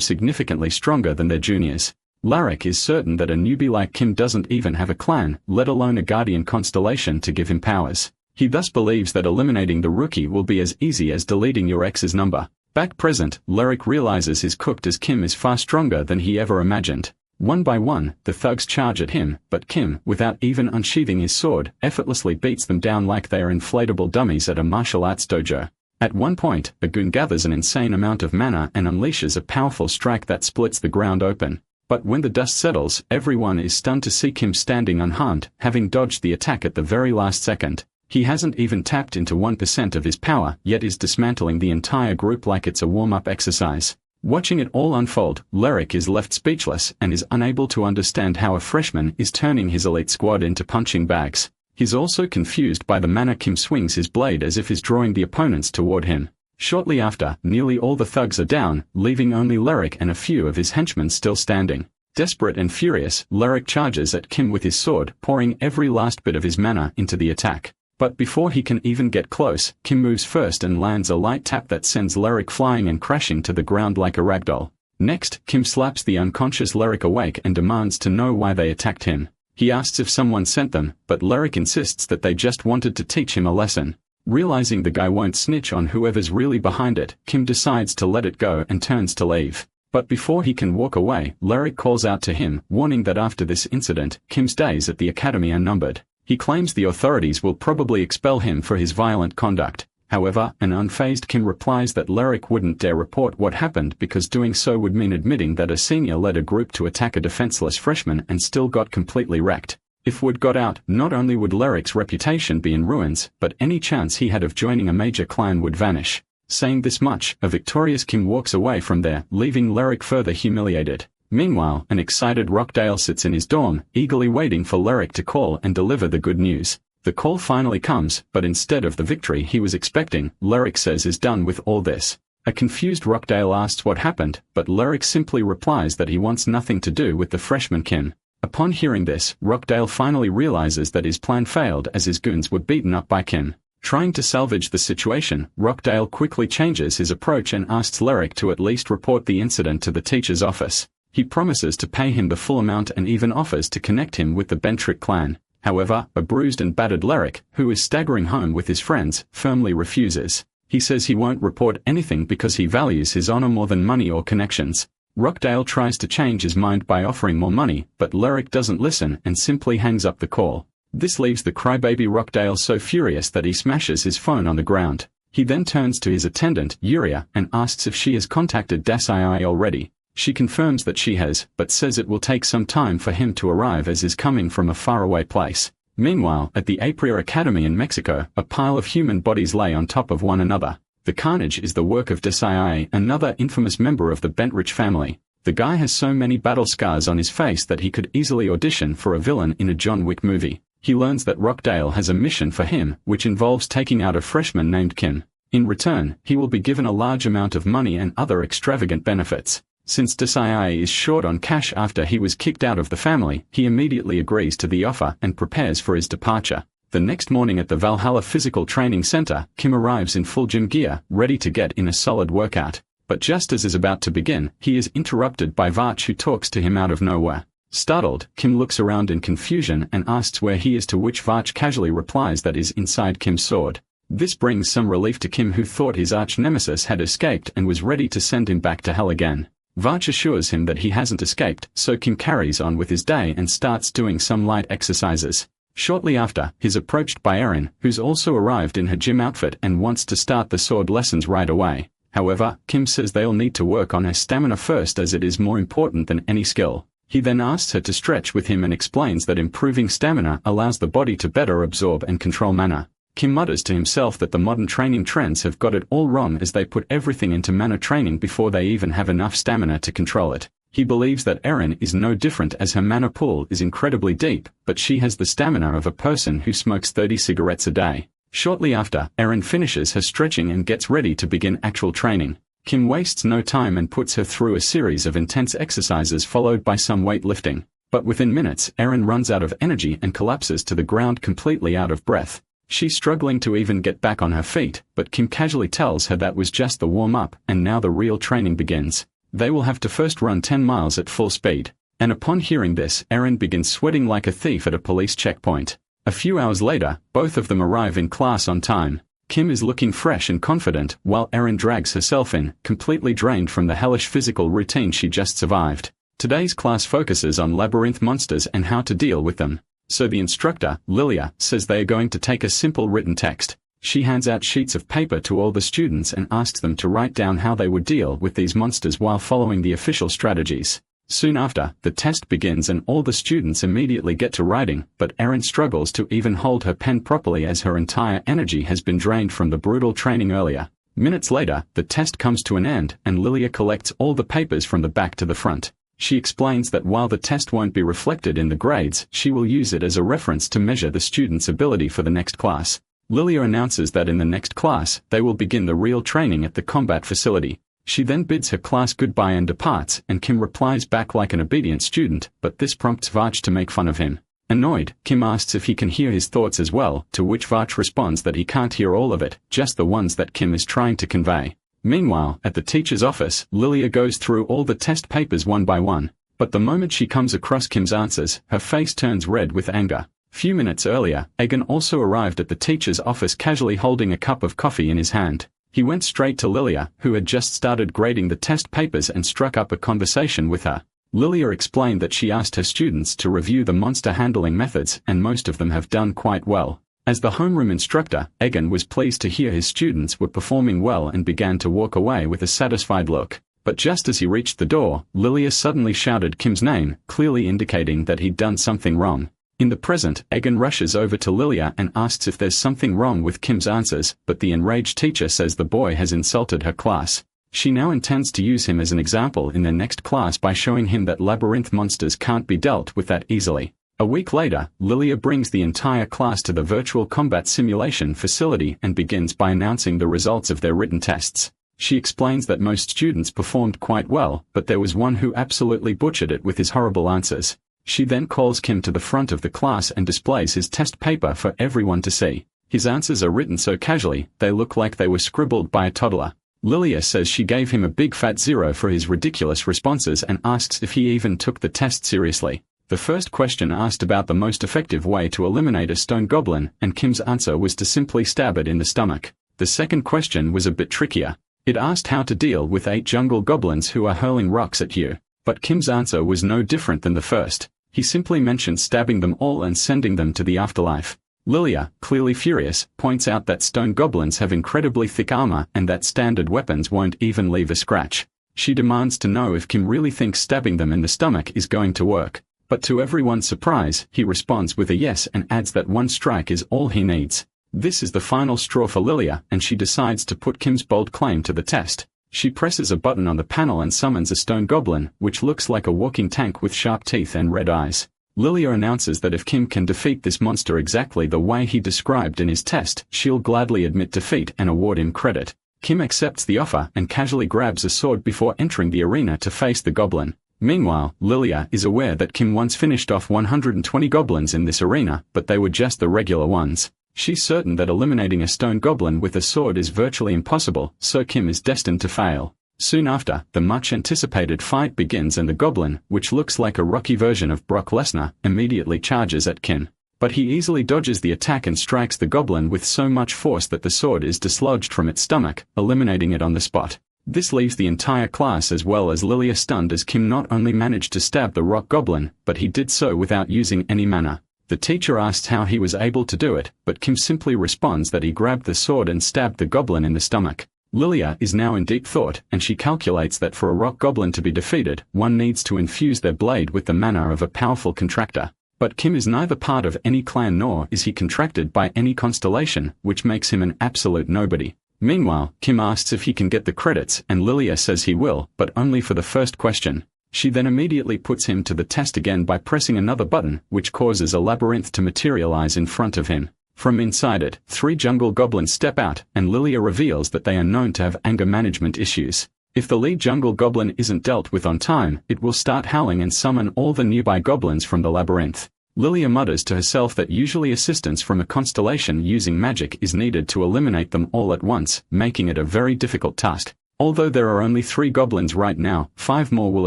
significantly stronger than their juniors. Larek is certain that a newbie like Kim doesn't even have a clan, let alone a guardian constellation to give him powers. He thus believes that eliminating the rookie will be as easy as deleting your ex's number. Back present, Larek realizes his cooked as Kim is far stronger than he ever imagined. One by one, the thugs charge at him, but Kim, without even unsheathing his sword, effortlessly beats them down like they are inflatable dummies at a martial arts dojo. At one point, a goon gathers an insane amount of mana and unleashes a powerful strike that splits the ground open. But when the dust settles, everyone is stunned to see Kim standing unharmed, having dodged the attack at the very last second. He hasn't even tapped into 1% of his power, yet is dismantling the entire group like it's a warm-up exercise. Watching it all unfold, Larek is left speechless and is unable to understand how a freshman is turning his elite squad into punching bags. He's also confused by the manner Kim swings his blade as if he's drawing the opponents toward him. Shortly after, nearly all the thugs are down, leaving only Larek and a few of his henchmen still standing. Desperate and furious, Larek charges at Kim with his sword, pouring every last bit of his mana into the attack. But before he can even get close, Kim moves first and lands a light tap that sends Larek flying and crashing to the ground like a ragdoll. Next, Kim slaps the unconscious Larek awake and demands to know why they attacked him. He asks if someone sent them, but Larek insists that they just wanted to teach him a lesson. Realizing the guy won't snitch on whoever's really behind it, Kim decides to let it go and turns to leave. But before he can walk away, Larek calls out to him, warning that after this incident, Kim's days at the academy are numbered. He claims the authorities will probably expel him for his violent conduct. However, an unfazed Kim replies that Larek wouldn't dare report what happened because doing so would mean admitting that a senior led a group to attack a defenseless freshman and still got completely wrecked. If word got out, not only would Larek's reputation be in ruins, but any chance he had of joining a major clan would vanish. Saying this much, a victorious Kim walks away from there, leaving Larek further humiliated. Meanwhile, an excited Rockdale sits in his dorm, eagerly waiting for Larek to call and deliver the good news. The call finally comes, but instead of the victory he was expecting, Larek says is done with all this. A confused Rockdale asks what happened, but Larek simply replies that he wants nothing to do with the freshman Kim. Upon hearing this, Rockdale finally realizes that his plan failed as his goons were beaten up by Kim. Trying to salvage the situation, Rockdale quickly changes his approach and asks Larek to at least report the incident to the teacher's office. He promises to pay him the full amount and even offers to connect him with the Bentrick clan. However, a bruised and battered Larek, who is staggering home with his friends, firmly refuses. He says he won't report anything because he values his honor more than money or connections. Rockdale tries to change his mind by offering more money, but Larek doesn't listen and simply hangs up the call. This leaves the crybaby Rockdale so furious that he smashes his phone on the ground. He then turns to his attendant, Yuria, and asks if she has contacted Dasai already. She confirms that she has, but says it will take some time for him to arrive as is coming from a faraway place. Meanwhile, at the Apria Academy in Mexico, a pile of human bodies lay on top of one another. The carnage is the work of Dasai, another infamous member of the Bentrich family. The guy has so many battle scars on his face that he could easily audition for a villain in a John Wick movie. He learns that Rockdale has a mission for him, which involves taking out a freshman named Kim. In return, he will be given a large amount of money and other extravagant benefits. Since Dasai is short on cash after he was kicked out of the family, he immediately agrees to the offer and prepares for his departure. The next morning at the Valhalla Physical Training Center, Kim arrives in full gym gear, ready to get in a solid workout. But just as is about to begin, he is interrupted by Varch, who talks to him out of nowhere. Startled, Kim looks around in confusion and asks where he is, to which Varch casually replies that is inside Kim's sword. This brings some relief to Kim, who thought his arch-nemesis had escaped and was ready to send him back to hell again. Varch assures him that he hasn't escaped, so Kim carries on with his day and starts doing some light exercises. Shortly after, he's approached by Erin, who's also arrived in her gym outfit and wants to start the sword lessons right away. However, Kim says they'll need to work on her stamina first, as it is more important than any skill. He then asks her to stretch with him and explains that improving stamina allows the body to better absorb and control mana. Kim mutters to himself that the modern training trends have got it all wrong, as they put everything into mana training before they even have enough stamina to control it. He believes that Erin is no different, as her mana pool is incredibly deep, but she has the stamina of a person who smokes 30 cigarettes a day. Shortly after, Erin finishes her stretching and gets ready to begin actual training. Kim wastes no time and puts her through a series of intense exercises followed by some weightlifting. But within minutes, Erin runs out of energy and collapses to the ground completely out of breath. She's struggling to even get back on her feet, but Kim casually tells her that was just the warm-up and now the real training begins. They will have to first run 10 miles at full speed. And upon hearing this, Erin begins sweating like a thief at a police checkpoint. A few hours later, both of them arrive in class on time. Kim is looking fresh and confident, while Erin drags herself in, completely drained from the hellish physical routine she just survived. Today's class focuses on labyrinth monsters and how to deal with them. So the instructor, Lilia, says they are going to take a simple written text. She hands out sheets of paper to all the students and asks them to write down how they would deal with these monsters while following the official strategies. Soon after, the test begins and all the students immediately get to writing, but Erin struggles to even hold her pen properly as her entire energy has been drained from the brutal training earlier. Minutes later, the test comes to an end and Lilia collects all the papers from the back to the front. She explains that while the test won't be reflected in the grades, she will use it as a reference to measure the student's ability for the next class. Lilia announces that in the next class, they will begin the real training at the combat facility. She then bids her class goodbye and departs, and Kim replies back like an obedient student, but this prompts Vach to make fun of him. Annoyed, Kim asks if he can hear his thoughts as well, to which Vach responds that he can't hear all of it, just the ones that Kim is trying to convey. Meanwhile, at the teacher's office, Lilia goes through all the test papers one by one, but the moment she comes across Kim's answers, her face turns red with anger. Few minutes earlier, Egan also arrived at the teacher's office casually holding a cup of coffee in his hand. He went straight to Lilia, who had just started grading the test papers, and struck up a conversation with her. Lilia explained that she asked her students to review the monster handling methods, and most of them have done quite well. As the homeroom instructor, Egan was pleased to hear his students were performing well and began to walk away with a satisfied look. But just as he reached the door, Lilia suddenly shouted Kim's name, clearly indicating that he'd done something wrong. In the present, Egan rushes over to Lilia and asks if there's something wrong with Kim's answers, but the enraged teacher says the boy has insulted her class. She now intends to use him as an example in their next class by showing him that labyrinth monsters can't be dealt with that easily. A week later, Lilia brings the entire class to the virtual combat simulation facility and begins by announcing the results of their written tests. She explains that most students performed quite well, but there was one who absolutely butchered it with his horrible answers. She then calls Kim to the front of the class and displays his test paper for everyone to see. His answers are written so casually, they look like they were scribbled by a toddler. Lilia says she gave him a big fat 0 for his ridiculous responses and asks if he even took the test seriously. The first question asked about the most effective way to eliminate a stone goblin, and Kim's answer was to simply stab it in the stomach. The second question was a bit trickier. It asked how to deal with 8 jungle goblins who are hurling rocks at you. But Kim's answer was no different than the first. He simply mentioned stabbing them all and sending them to the afterlife. Lilia, clearly furious, points out that stone goblins have incredibly thick armor and that standard weapons won't even leave a scratch. She demands to know if Kim really thinks stabbing them in the stomach is going to work. But to everyone's surprise, he responds with a yes and adds that one strike is all he needs. This is the final straw for Lilia, and she decides to put Kim's bold claim to the test. She presses a button on the panel and summons a stone goblin, which looks like a walking tank with sharp teeth and red eyes. Lilia announces that if Kim can defeat this monster exactly the way he described in his test, she'll gladly admit defeat and award him credit. Kim accepts the offer and casually grabs a sword before entering the arena to face the goblin. Meanwhile, Lilia is aware that Kim once finished off 120 goblins in this arena, but they were just the regular ones. She's certain that eliminating a stone goblin with a sword is virtually impossible, so Kim is destined to fail. Soon after, the much-anticipated fight begins and the goblin, which looks like a Rocky version of Brock Lesnar, immediately charges at Kim. But he easily dodges the attack and strikes the goblin with so much force that the sword is dislodged from its stomach, eliminating it on the spot. This leaves the entire class as well as Lilia stunned, as Kim not only managed to stab the rock goblin, but he did so without using any mana. The teacher asks how he was able to do it, but Kim simply responds that he grabbed the sword and stabbed the goblin in the stomach. Lilia is now in deep thought, and she calculates that for a rock goblin to be defeated, one needs to infuse their blade with the mana of a powerful contractor. But Kim is neither part of any clan nor is he contracted by any constellation, which makes him an absolute nobody. Meanwhile, Kim asks if he can get the credits, and Lilia says he will, but only for the first question. She then immediately puts him to the test again by pressing another button, which causes a labyrinth to materialize in front of him. From inside it, 3 jungle goblins step out, and Lilia reveals that they are known to have anger management issues. If the lead jungle goblin isn't dealt with on time, it will start howling and summon all the nearby goblins from the labyrinth. Lilia mutters to herself that usually assistance from a constellation using magic is needed to eliminate them all at once, making it a very difficult task. Although there are only 3 goblins right now, 5 more will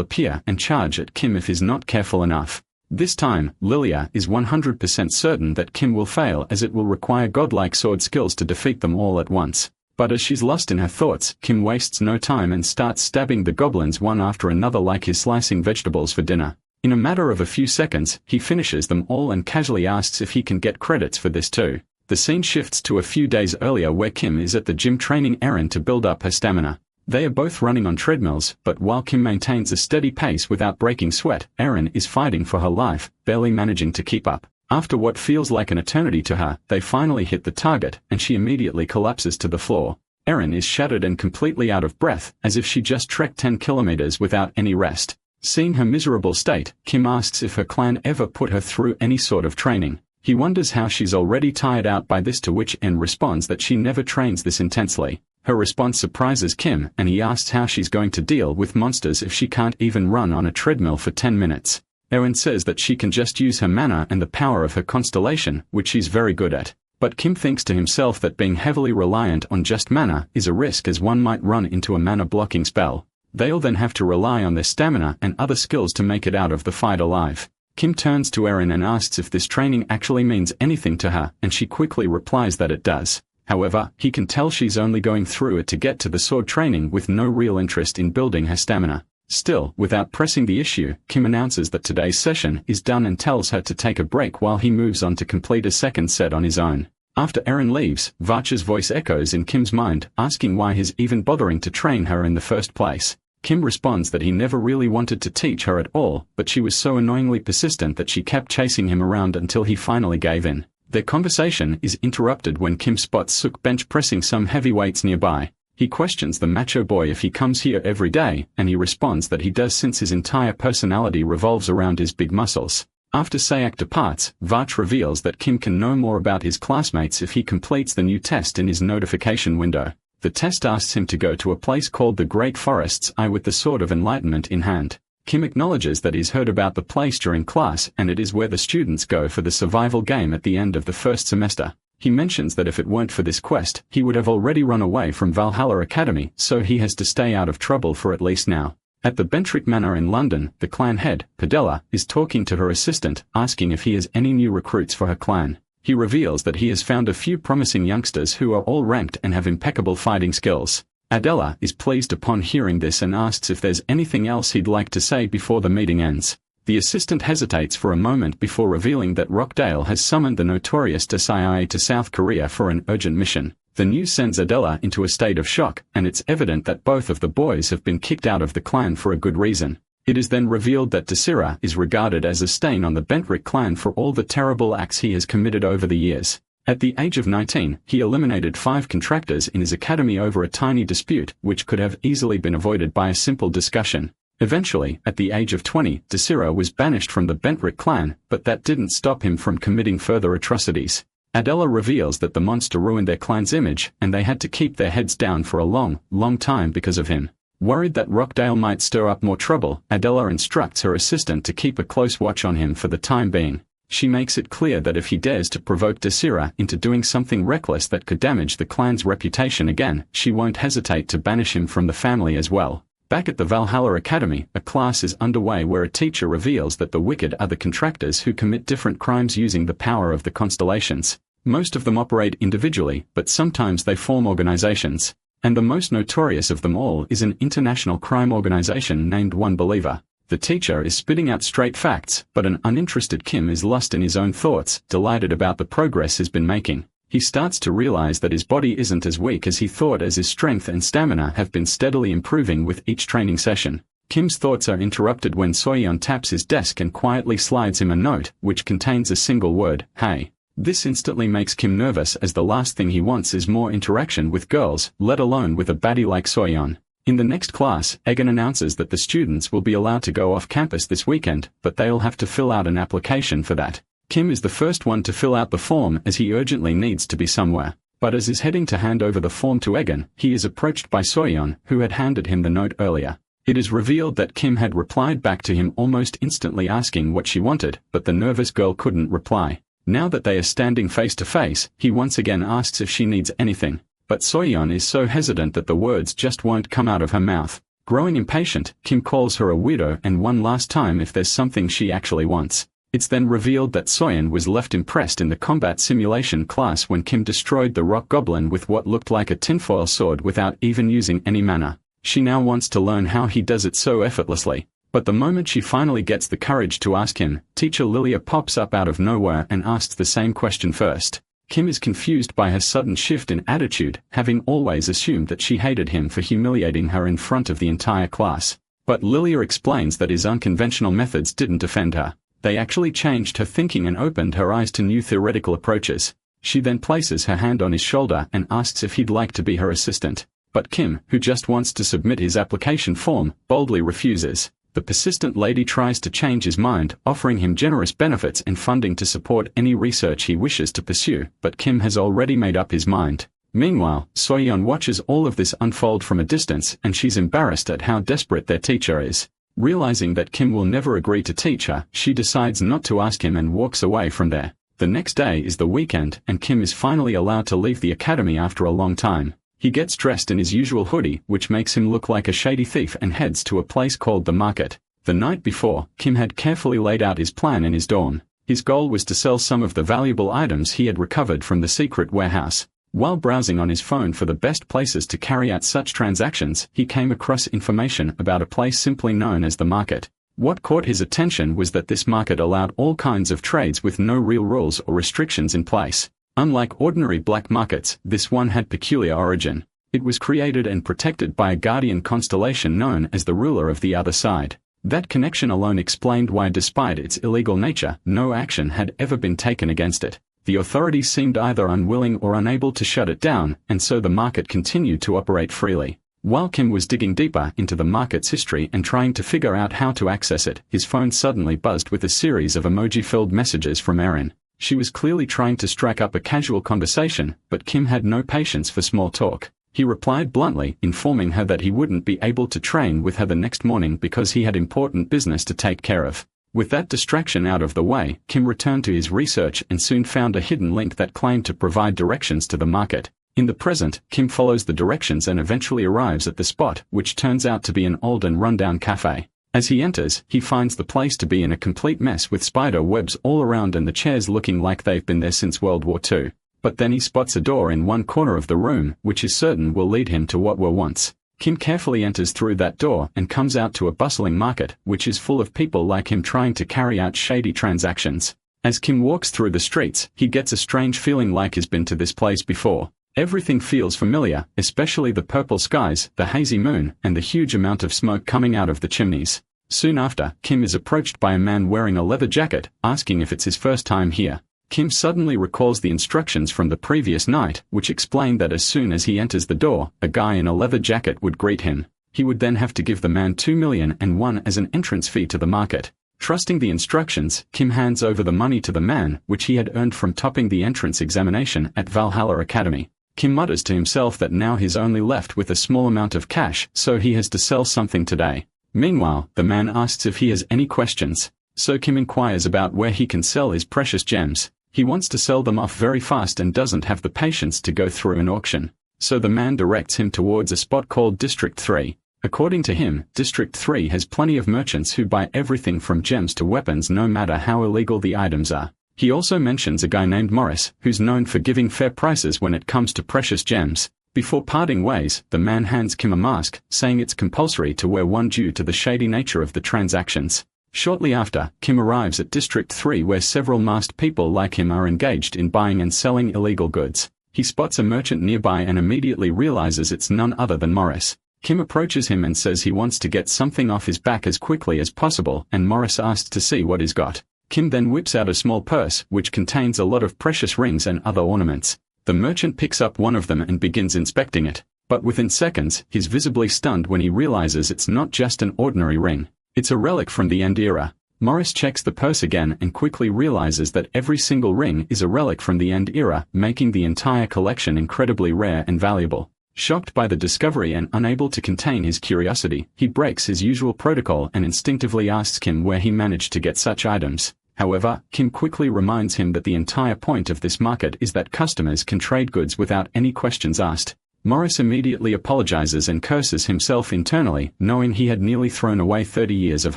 appear and charge at Kim if he's not careful enough. This time, Lilia is 100% certain that Kim will fail, as it will require godlike sword skills to defeat them all at once. But as she's lost in her thoughts, Kim wastes no time and starts stabbing the goblins one after another like he's slicing vegetables for dinner. In a matter of a few seconds, he finishes them all and casually asks if he can get credits for this too. The scene shifts to a few days earlier where Kim is at the gym training Erin to build up her stamina. They are both running on treadmills, but while Kim maintains a steady pace without breaking sweat, Erin is fighting for her life, barely managing to keep up. After what feels like an eternity to her, they finally hit the target, and she immediately collapses to the floor. Erin is shattered and completely out of breath, as if she just trekked 10 kilometers without any rest. Seeing her miserable state, Kim asks if her clan ever put her through any sort of training. He wonders how she's already tired out by this, to which Erin responds that she never trains this intensely. Her response surprises Kim, and he asks how she's going to deal with monsters if she can't even run on a treadmill for 10 minutes. Erin says that she can just use her mana and the power of her constellation, which she's very good at. But Kim thinks to himself that being heavily reliant on just mana is a risk, as one might run into a mana blocking spell. They'll then have to rely on their stamina and other skills to make it out of the fight alive. Kim turns to Erin and asks if this training actually means anything to her, and she quickly replies that it does. However, he can tell she's only going through it to get to the sword training with no real interest in building her stamina. Still, without pressing the issue, Kim announces that today's session is done and tells her to take a break while he moves on to complete a second set on his own. After Erin leaves, Varch's voice echoes in Kim's mind, asking why he's even bothering to train her in the first place. Kim responds that he never really wanted to teach her at all, but she was so annoyingly persistent that she kept chasing him around until he finally gave in. Their conversation is interrupted when Kim spots Suk bench pressing some heavy weights nearby. He questions the macho boy if he comes here every day, and he responds that he does, since his entire personality revolves around his big muscles. After Sayak departs, Varch reveals that Kim can know more about his classmates if he completes the new test in his notification window. The test asks him to go to a place called the Great Forest's Eye with the Sword of Enlightenment in hand. Kim acknowledges that he's heard about the place during class, and it is where the students go for the survival game at the end of the first semester. He mentions that if it weren't for this quest, he would have already run away from Valhalla Academy, so he has to stay out of trouble for at least now. At the Bentrick Manor in London, the clan head, Padella, is talking to her assistant, asking if he has any new recruits for her clan. He reveals that he has found a few promising youngsters who are all ranked and have impeccable fighting skills. Adela is pleased upon hearing this and asks if there's anything else he'd like to say before the meeting ends. The assistant hesitates for a moment before revealing that Rockdale has summoned the notorious Tsai to South Korea for an urgent mission. The news sends Adela into a state of shock, and it's evident that both of the boys have been kicked out of the clan for a good reason. It is then revealed that Desira is regarded as a stain on the Bentrick clan for all the terrible acts he has committed over the years. At the age of 19, he eliminated 5 contractors in his academy over a tiny dispute, which could have easily been avoided by a simple discussion. Eventually, at the age of 20, Desira was banished from the Bentrick clan, but that didn't stop him from committing further atrocities. Adela reveals that the monster ruined their clan's image, and they had to keep their heads down for a long time because of him. Worried that Rockdale might stir up more trouble, Adela instructs her assistant to keep a close watch on him for the time being. She makes it clear that if he dares to provoke Desira into doing something reckless that could damage the clan's reputation again, she won't hesitate to banish him from the family as well. Back at the Valhalla Academy, a class is underway where a teacher reveals that the wicked are the contractors who commit different crimes using the power of the constellations. Most of them operate individually, but sometimes they form organizations. And the most notorious of them all is an international crime organization named One Believer. The teacher is spitting out straight facts, but an uninterested Kim is lost in his own thoughts, delighted about the progress he's been making. He starts to realize that his body isn't as weak as he thought, as his strength and stamina have been steadily improving with each training session. Kim's thoughts are interrupted when Soyeon taps his desk and quietly slides him a note, which contains a single word, "Hey." This instantly makes Kim nervous, as the last thing he wants is more interaction with girls, let alone with a baddie like Soyeon. In the next class, Egan announces that the students will be allowed to go off campus this weekend, but they'll have to fill out an application for that. Kim is the first one to fill out the form, as he urgently needs to be somewhere. But as he's heading to hand over the form to Egan, he is approached by Soyeon, who had handed him the note earlier. It is revealed that Kim had replied back to him almost instantly asking what she wanted, but the nervous girl couldn't reply. Now that they are standing face to face, he once again asks if she needs anything, but Soyeon is so hesitant that the words just won't come out of her mouth. Growing impatient, Kim calls her a weirdo and one last time if there's something she actually wants. It's then revealed that Soyeon was left impressed in the combat simulation class when Kim destroyed the rock goblin with what looked like a tinfoil sword without even using any mana. She now wants to learn how he does it so effortlessly. But the moment she finally gets the courage to ask him, teacher Lilia pops up out of nowhere and asks the same question first. Kim is confused by her sudden shift in attitude, having always assumed that she hated him for humiliating her in front of the entire class. But Lilia explains that his unconventional methods didn't offend her. They actually changed her thinking and opened her eyes to new theoretical approaches. She then places her hand on his shoulder and asks if he'd like to be her assistant. But Kim, who just wants to submit his application form, boldly refuses. The persistent lady tries to change his mind, offering him generous benefits and funding to support any research he wishes to pursue, but Kim has already made up his mind. Meanwhile, Soyeon watches all of this unfold from a distance and she's embarrassed at how desperate their teacher is. Realizing that Kim will never agree to teach her, she decides not to ask him and walks away from there. The next day is the weekend and Kim is finally allowed to leave the academy after a long time. He gets dressed in his usual hoodie, which makes him look like a shady thief, and heads to a place called the market. The night before, Kim had carefully laid out his plan in his dorm. His goal was to sell some of the valuable items he had recovered from the secret warehouse. While browsing on his phone for the best places to carry out such transactions, he came across information about a place simply known as the market. What caught his attention was that this market allowed all kinds of trades with no real rules or restrictions in place. Unlike ordinary black markets, this one had peculiar origin. It was created and protected by a guardian constellation known as the ruler of the other side. That connection alone explained why, despite its illegal nature, no action had ever been taken against it. The authorities seemed either unwilling or unable to shut it down, and so the market continued to operate freely. While Kim was digging deeper into the market's history and trying to figure out how to access it, his phone suddenly buzzed with a series of emoji-filled messages from Erin. She was clearly trying to strike up a casual conversation, but Kim had no patience for small talk. He replied bluntly, informing her that he wouldn't be able to train with her the next morning because he had important business to take care of. With that distraction out of the way, Kim returned to his research and soon found a hidden link that claimed to provide directions to the market. In the present, Kim follows the directions and eventually arrives at the spot, which turns out to be an old and rundown cafe. As he enters, he finds the place to be in a complete mess with spider webs all around and the chairs looking like they've been there since World War II. But then he spots a door in one corner of the room, which is certain will lead him to what were once. Kim carefully enters through that door and comes out to a bustling market, which is full of people like him trying to carry out shady transactions. As Kim walks through the streets, he gets a strange feeling like he's been to this place before. Everything feels familiar, especially the purple skies, the hazy moon, and the huge amount of smoke coming out of the chimneys. Soon after, Kim is approached by a man wearing a leather jacket, asking if it's his first time here. Kim suddenly recalls the instructions from the previous night, which explained that as soon as he enters the door, a guy in a leather jacket would greet him. He would then have to give the man 2,000,001 as an entrance fee to the market. Trusting the instructions, Kim hands over the money to the man, which he had earned from topping the entrance examination at Valhalla Academy. Kim mutters to himself that now he's only left with a small amount of cash, so he has to sell something today. Meanwhile, the man asks if he has any questions. So Kim inquires about where he can sell his precious gems. He wants to sell them off very fast and doesn't have the patience to go through an auction. So the man directs him towards a spot called District 3. According to him, District 3 has plenty of merchants who buy everything from gems to weapons no matter how illegal the items are. He also mentions a guy named Morris, who's known for giving fair prices when it comes to precious gems. Before parting ways, the man hands Kim a mask, saying it's compulsory to wear one due to the shady nature of the transactions. Shortly after, Kim arrives at District 3 where several masked people like him are engaged in buying and selling illegal goods. He spots a merchant nearby and immediately realizes it's none other than Morris. Kim approaches him and says he wants to get something off his back as quickly as possible, and Morris asks to see what he's got. Kim then whips out a small purse, which contains a lot of precious rings and other ornaments. The merchant picks up one of them and begins inspecting it. But within seconds, he's visibly stunned when he realizes it's not just an ordinary ring. It's a relic from the End era. Morris checks the purse again and quickly realizes that every single ring is a relic from the End era, making the entire collection incredibly rare and valuable. Shocked by the discovery and unable to contain his curiosity, he breaks his usual protocol and instinctively asks Kim where he managed to get such items. However, Kim quickly reminds him that the entire point of this market is that customers can trade goods without any questions asked. Morris immediately apologizes and curses himself internally, knowing he had nearly thrown away 30 years of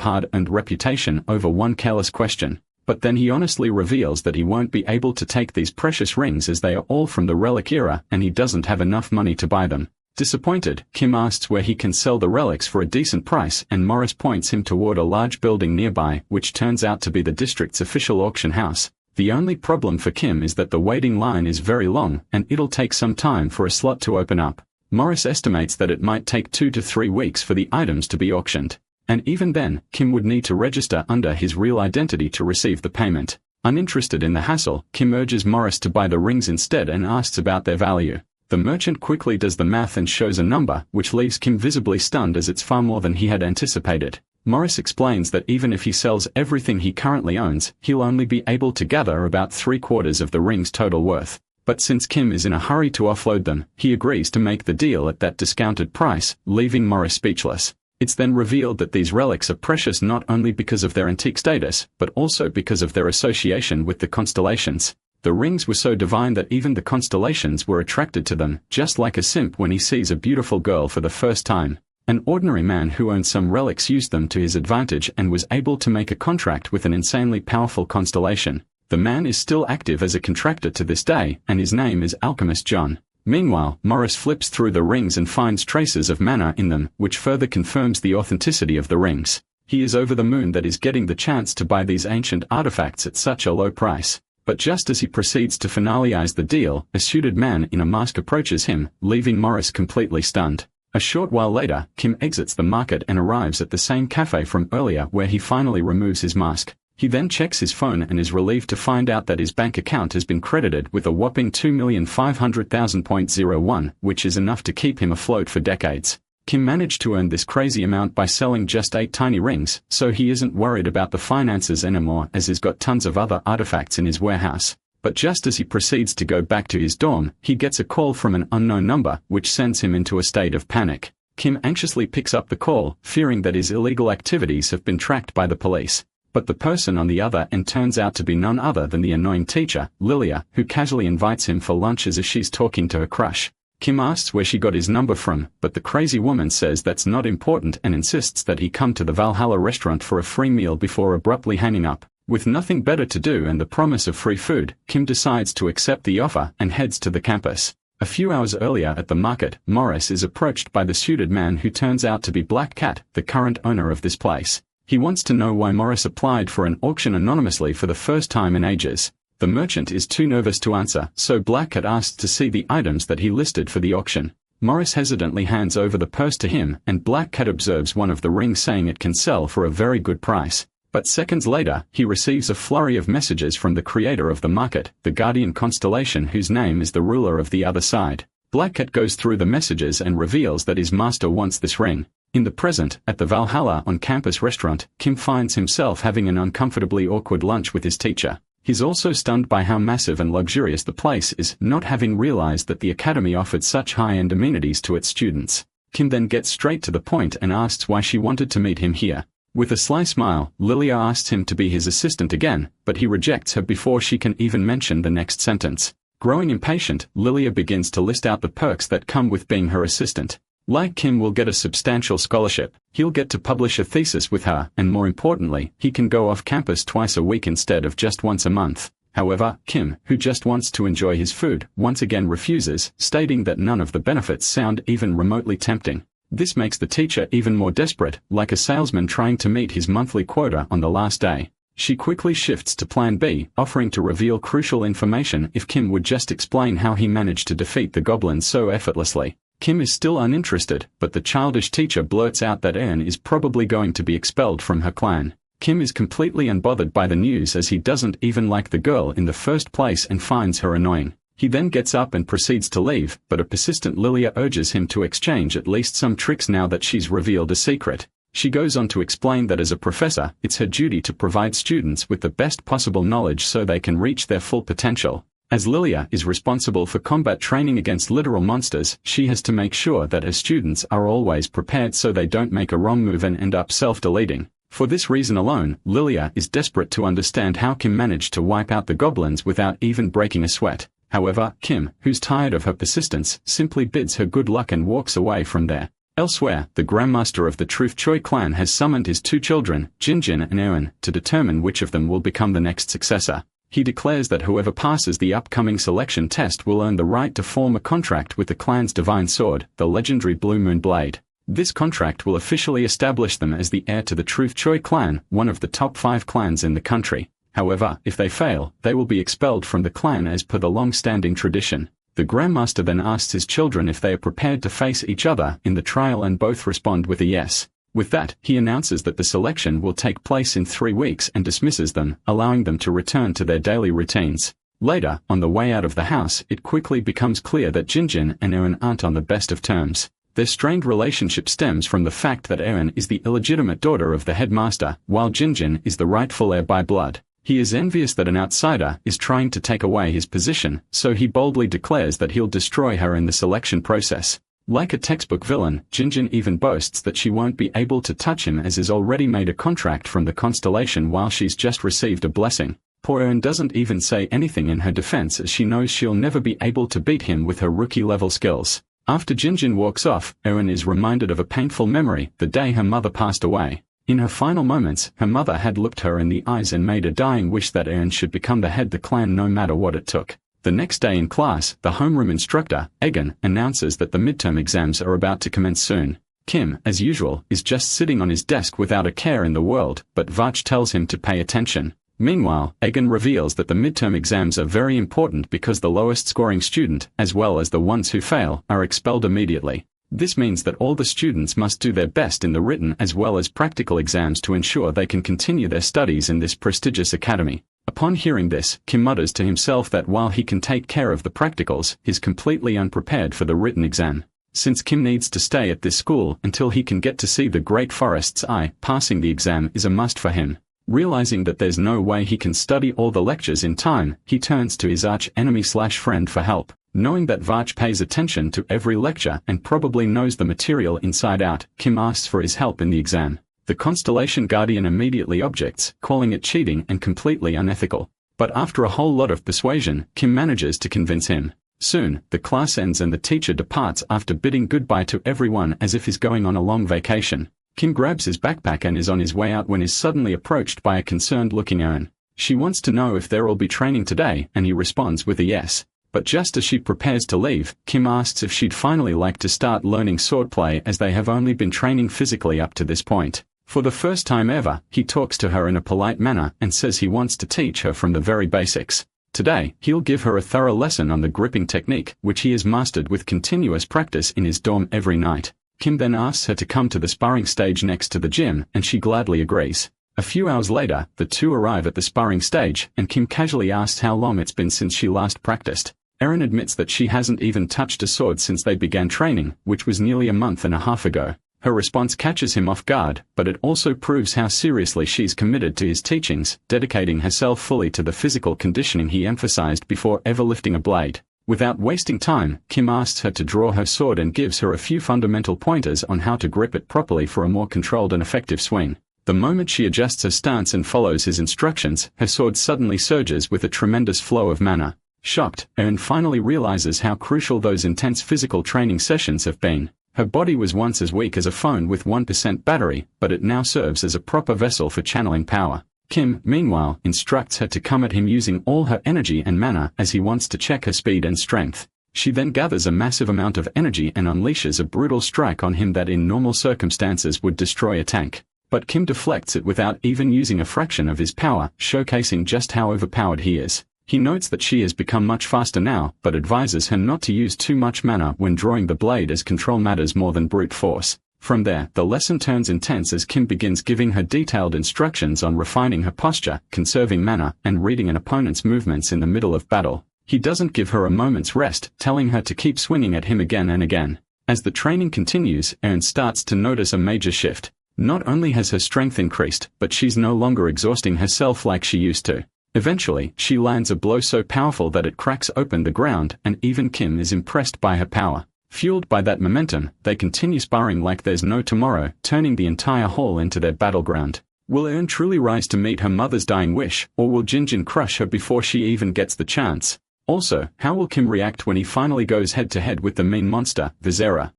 hard-earned reputation over one careless question. But then he honestly reveals that he won't be able to take these precious rings as they are all from the relic era and he doesn't have enough money to buy them. Disappointed, Kim asks where he can sell the relics for a decent price and Morris points him toward a large building nearby, which turns out to be the district's official auction house. The only problem for Kim is that the waiting line is very long and it'll take some time for a slot to open up. Morris estimates that it might take 2 to 3 weeks for the items to be auctioned. And even then, Kim would need to register under his real identity to receive the payment. Uninterested in the hassle, Kim urges Morris to buy the rings instead and asks about their value. The merchant quickly does the math and shows a number, which leaves Kim visibly stunned as it's far more than he had anticipated. Morris explains that even if he sells everything he currently owns, he'll only be able to gather about 3/4 of the ring's total worth. But since Kim is in a hurry to offload them, he agrees to make the deal at that discounted price, leaving Morris speechless. It's then revealed that these relics are precious not only because of their antique status, but also because of their association with the constellations. The rings were so divine that even the constellations were attracted to them, just like a simp when he sees a beautiful girl for the first time. An ordinary man who owned some relics used them to his advantage and was able to make a contract with an insanely powerful constellation. The man is still active as a contractor to this day, and his name is Alchemist John. Meanwhile, Morris flips through the rings and finds traces of mana in them, which further confirms the authenticity of the rings. He is over the moon that he's getting the chance to buy these ancient artifacts at such a low price. But just as he proceeds to finalize the deal, a suited man in a mask approaches him, leaving Morris completely stunned. A short while later, Kim exits the market and arrives at the same cafe from earlier where he finally removes his mask. He then checks his phone and is relieved to find out that his bank account has been credited with a whopping 2,500,000.01, which is enough to keep him afloat for decades. Kim managed to earn this crazy amount by selling just 8 tiny rings, so he isn't worried about the finances anymore as he's got tons of other artifacts in his warehouse. But just as he proceeds to go back to his dorm, he gets a call from an unknown number, which sends him into a state of panic. Kim anxiously picks up the call, fearing that his illegal activities have been tracked by the police. But the person on the other end turns out to be none other than the annoying teacher, Lilia, who casually invites him for lunch as if she's talking to her crush. Kim asks where she got his number from, but the crazy woman says that's not important and insists that he come to the Valhalla restaurant for a free meal before abruptly hanging up. With nothing better to do and the promise of free food, Kim decides to accept the offer and heads to the campus. A few hours earlier at the market, Morris is approached by the suited man who turns out to be Black Cat, the current owner of this place. He wants to know why Morris applied for an auction anonymously for the first time in ages. The merchant is too nervous to answer, so Black Cat asks to see the items that he listed for the auction. Morris hesitantly hands over the purse to him, and Black Cat observes one of the rings saying it can sell for a very good price. But seconds later, he receives a flurry of messages from the creator of the market, the Guardian constellation whose name is the ruler of the other side. Black Cat goes through the messages and reveals that his master wants this ring. In the present, at the Valhalla on-campus restaurant, Kim finds himself having an uncomfortably awkward lunch with his teacher. He's also stunned by how massive and luxurious the place is, not having realized that the academy offered such high-end amenities to its students. Kim then gets straight to the point and asks why she wanted to meet him here. With a sly smile, Lilia asks him to be his assistant again, but he rejects her before she can even mention the next sentence. Growing impatient, Lilia begins to list out the perks that come with being her assistant. Like Kim will get a substantial scholarship, he'll get to publish a thesis with her, and more importantly, he can go off campus twice a week instead of just once a month. However, Kim, who just wants to enjoy his food, once again refuses, stating that none of the benefits sound even remotely tempting. This makes the teacher even more desperate, like a salesman trying to meet his monthly quota on the last day. She quickly shifts to Plan B, offering to reveal crucial information if Kim would just explain how he managed to defeat the goblins so effortlessly. Kim is still uninterested, but the childish teacher blurts out that Ern is probably going to be expelled from her clan. Kim is completely unbothered by the news as he doesn't even like the girl in the first place and finds her annoying. He then gets up and proceeds to leave, but a persistent Lilia urges him to exchange at least some tricks now that she's revealed a secret. She goes on to explain that as a professor, it's her duty to provide students with the best possible knowledge so they can reach their full potential. As Lilia is responsible for combat training against literal monsters, she has to make sure that her students are always prepared so they don't make a wrong move and end up self-deleting. For this reason alone, Lilia is desperate to understand how Kim managed to wipe out the goblins without even breaking a sweat. However, Kim, who's tired of her persistence, simply bids her good luck and walks away from there. Elsewhere, the Grandmaster of the Truth Choi clan has summoned his two children, Jinjin and Eun, to determine which of them will become the next successor. He declares that whoever passes the upcoming selection test will earn the right to form a contract with the clan's divine sword, the legendary Blue Moon Blade. This contract will officially establish them as the heir to the Truth Choi clan, one of the top 5 clans in the country. However, if they fail, they will be expelled from the clan as per the long-standing tradition. The Grandmaster then asks his children if they are prepared to face each other in the trial, and both respond with a yes. With that, he announces that the selection will take place in 3 weeks and dismisses them, allowing them to return to their daily routines. Later, on the way out of the house, it quickly becomes clear that Jinjin and Eun aren't on the best of terms. Their strained relationship stems from the fact that Eun is the illegitimate daughter of the headmaster, while Jinjin is the rightful heir by blood. He is envious that an outsider is trying to take away his position, so he boldly declares that he'll destroy her in the selection process. Like a textbook villain, Jinjin even boasts that she won't be able to touch him as he's already made a contract from the constellation while she's just received a blessing. Poor Eun doesn't even say anything in her defense as she knows she'll never be able to beat him with her rookie-level skills. After Jinjin walks off, Eun is reminded of a painful memory, the day her mother passed away. In her final moments, her mother had looked her in the eyes and made a dying wish that Eun should become the head of the clan no matter what it took. The next day in class, the homeroom instructor, Egan, announces that the midterm exams are about to commence soon. Kim, as usual, is just sitting on his desk without a care in the world, but Vach tells him to pay attention. Meanwhile, Egan reveals that the midterm exams are very important because the lowest scoring student, as well as the ones who fail, are expelled immediately. This means that all the students must do their best in the written as well as practical exams to ensure they can continue their studies in this prestigious academy. Upon hearing this, Kim mutters to himself that while he can take care of the practicals, he's completely unprepared for the written exam. Since Kim needs to stay at this school until he can get to see the Great Forest's Eye, passing the exam is a must for him. Realizing that there's no way he can study all the lectures in time, he turns to his arch-enemy/friend for help. Knowing that Vach pays attention to every lecture and probably knows the material inside out, Kim asks for his help in the exam. The Constellation Guardian immediately objects, calling it cheating and completely unethical. But after a whole lot of persuasion, Kim manages to convince him. Soon, the class ends and the teacher departs after bidding goodbye to everyone as if he's going on a long vacation. Kim grabs his backpack and is on his way out when is suddenly approached by a concerned-looking Eun. She wants to know if they'll all be training today, and he responds with a yes. But just as she prepares to leave, Kim asks if she'd finally like to start learning swordplay as they have only been training physically up to this point. For the first time ever, he talks to her in a polite manner and says he wants to teach her from the very basics. Today, he'll give her a thorough lesson on the gripping technique, which he has mastered with continuous practice in his dorm every night. Kim then asks her to come to the sparring stage next to the gym, and she gladly agrees. A few hours later, the two arrive at the sparring stage, and Kim casually asks how long it's been since she last practiced. Erin admits that she hasn't even touched a sword since they began training, which was nearly a month and a half ago. Her response catches him off guard, but it also proves how seriously she's committed to his teachings, dedicating herself fully to the physical conditioning he emphasized before ever lifting a blade. Without wasting time, Kim asks her to draw her sword and gives her a few fundamental pointers on how to grip it properly for a more controlled and effective swing. The moment she adjusts her stance and follows his instructions, her sword suddenly surges with a tremendous flow of mana. Shocked, Erin finally realizes how crucial those intense physical training sessions have been. Her body was once as weak as a phone with 1% battery, but it now serves as a proper vessel for channeling power. Kim, meanwhile, instructs her to come at him using all her energy and mana as he wants to check her speed and strength. She then gathers a massive amount of energy and unleashes a brutal strike on him that in normal circumstances would destroy a tank. But Kim deflects it without even using a fraction of his power, showcasing just how overpowered he is. He notes that she has become much faster now, but advises her not to use too much mana when drawing the blade as control matters more than brute force. From there, the lesson turns intense as Kim begins giving her detailed instructions on refining her posture, conserving mana, and reading an opponent's movements in the middle of battle. He doesn't give her a moment's rest, telling her to keep swinging at him again and again. As the training continues, Erin starts to notice a major shift. Not only has her strength increased, but she's no longer exhausting herself like she used to. Eventually, she lands a blow so powerful that it cracks open the ground, and even Kim is impressed by her power. Fueled by that momentum, they continue sparring like there's no tomorrow, turning the entire hall into their battleground. Will Eun truly rise to meet her mother's dying wish, or will Jinjin crush her before she even gets the chance? Also, how will Kim react when he finally goes head-to-head with the main monster, Visera?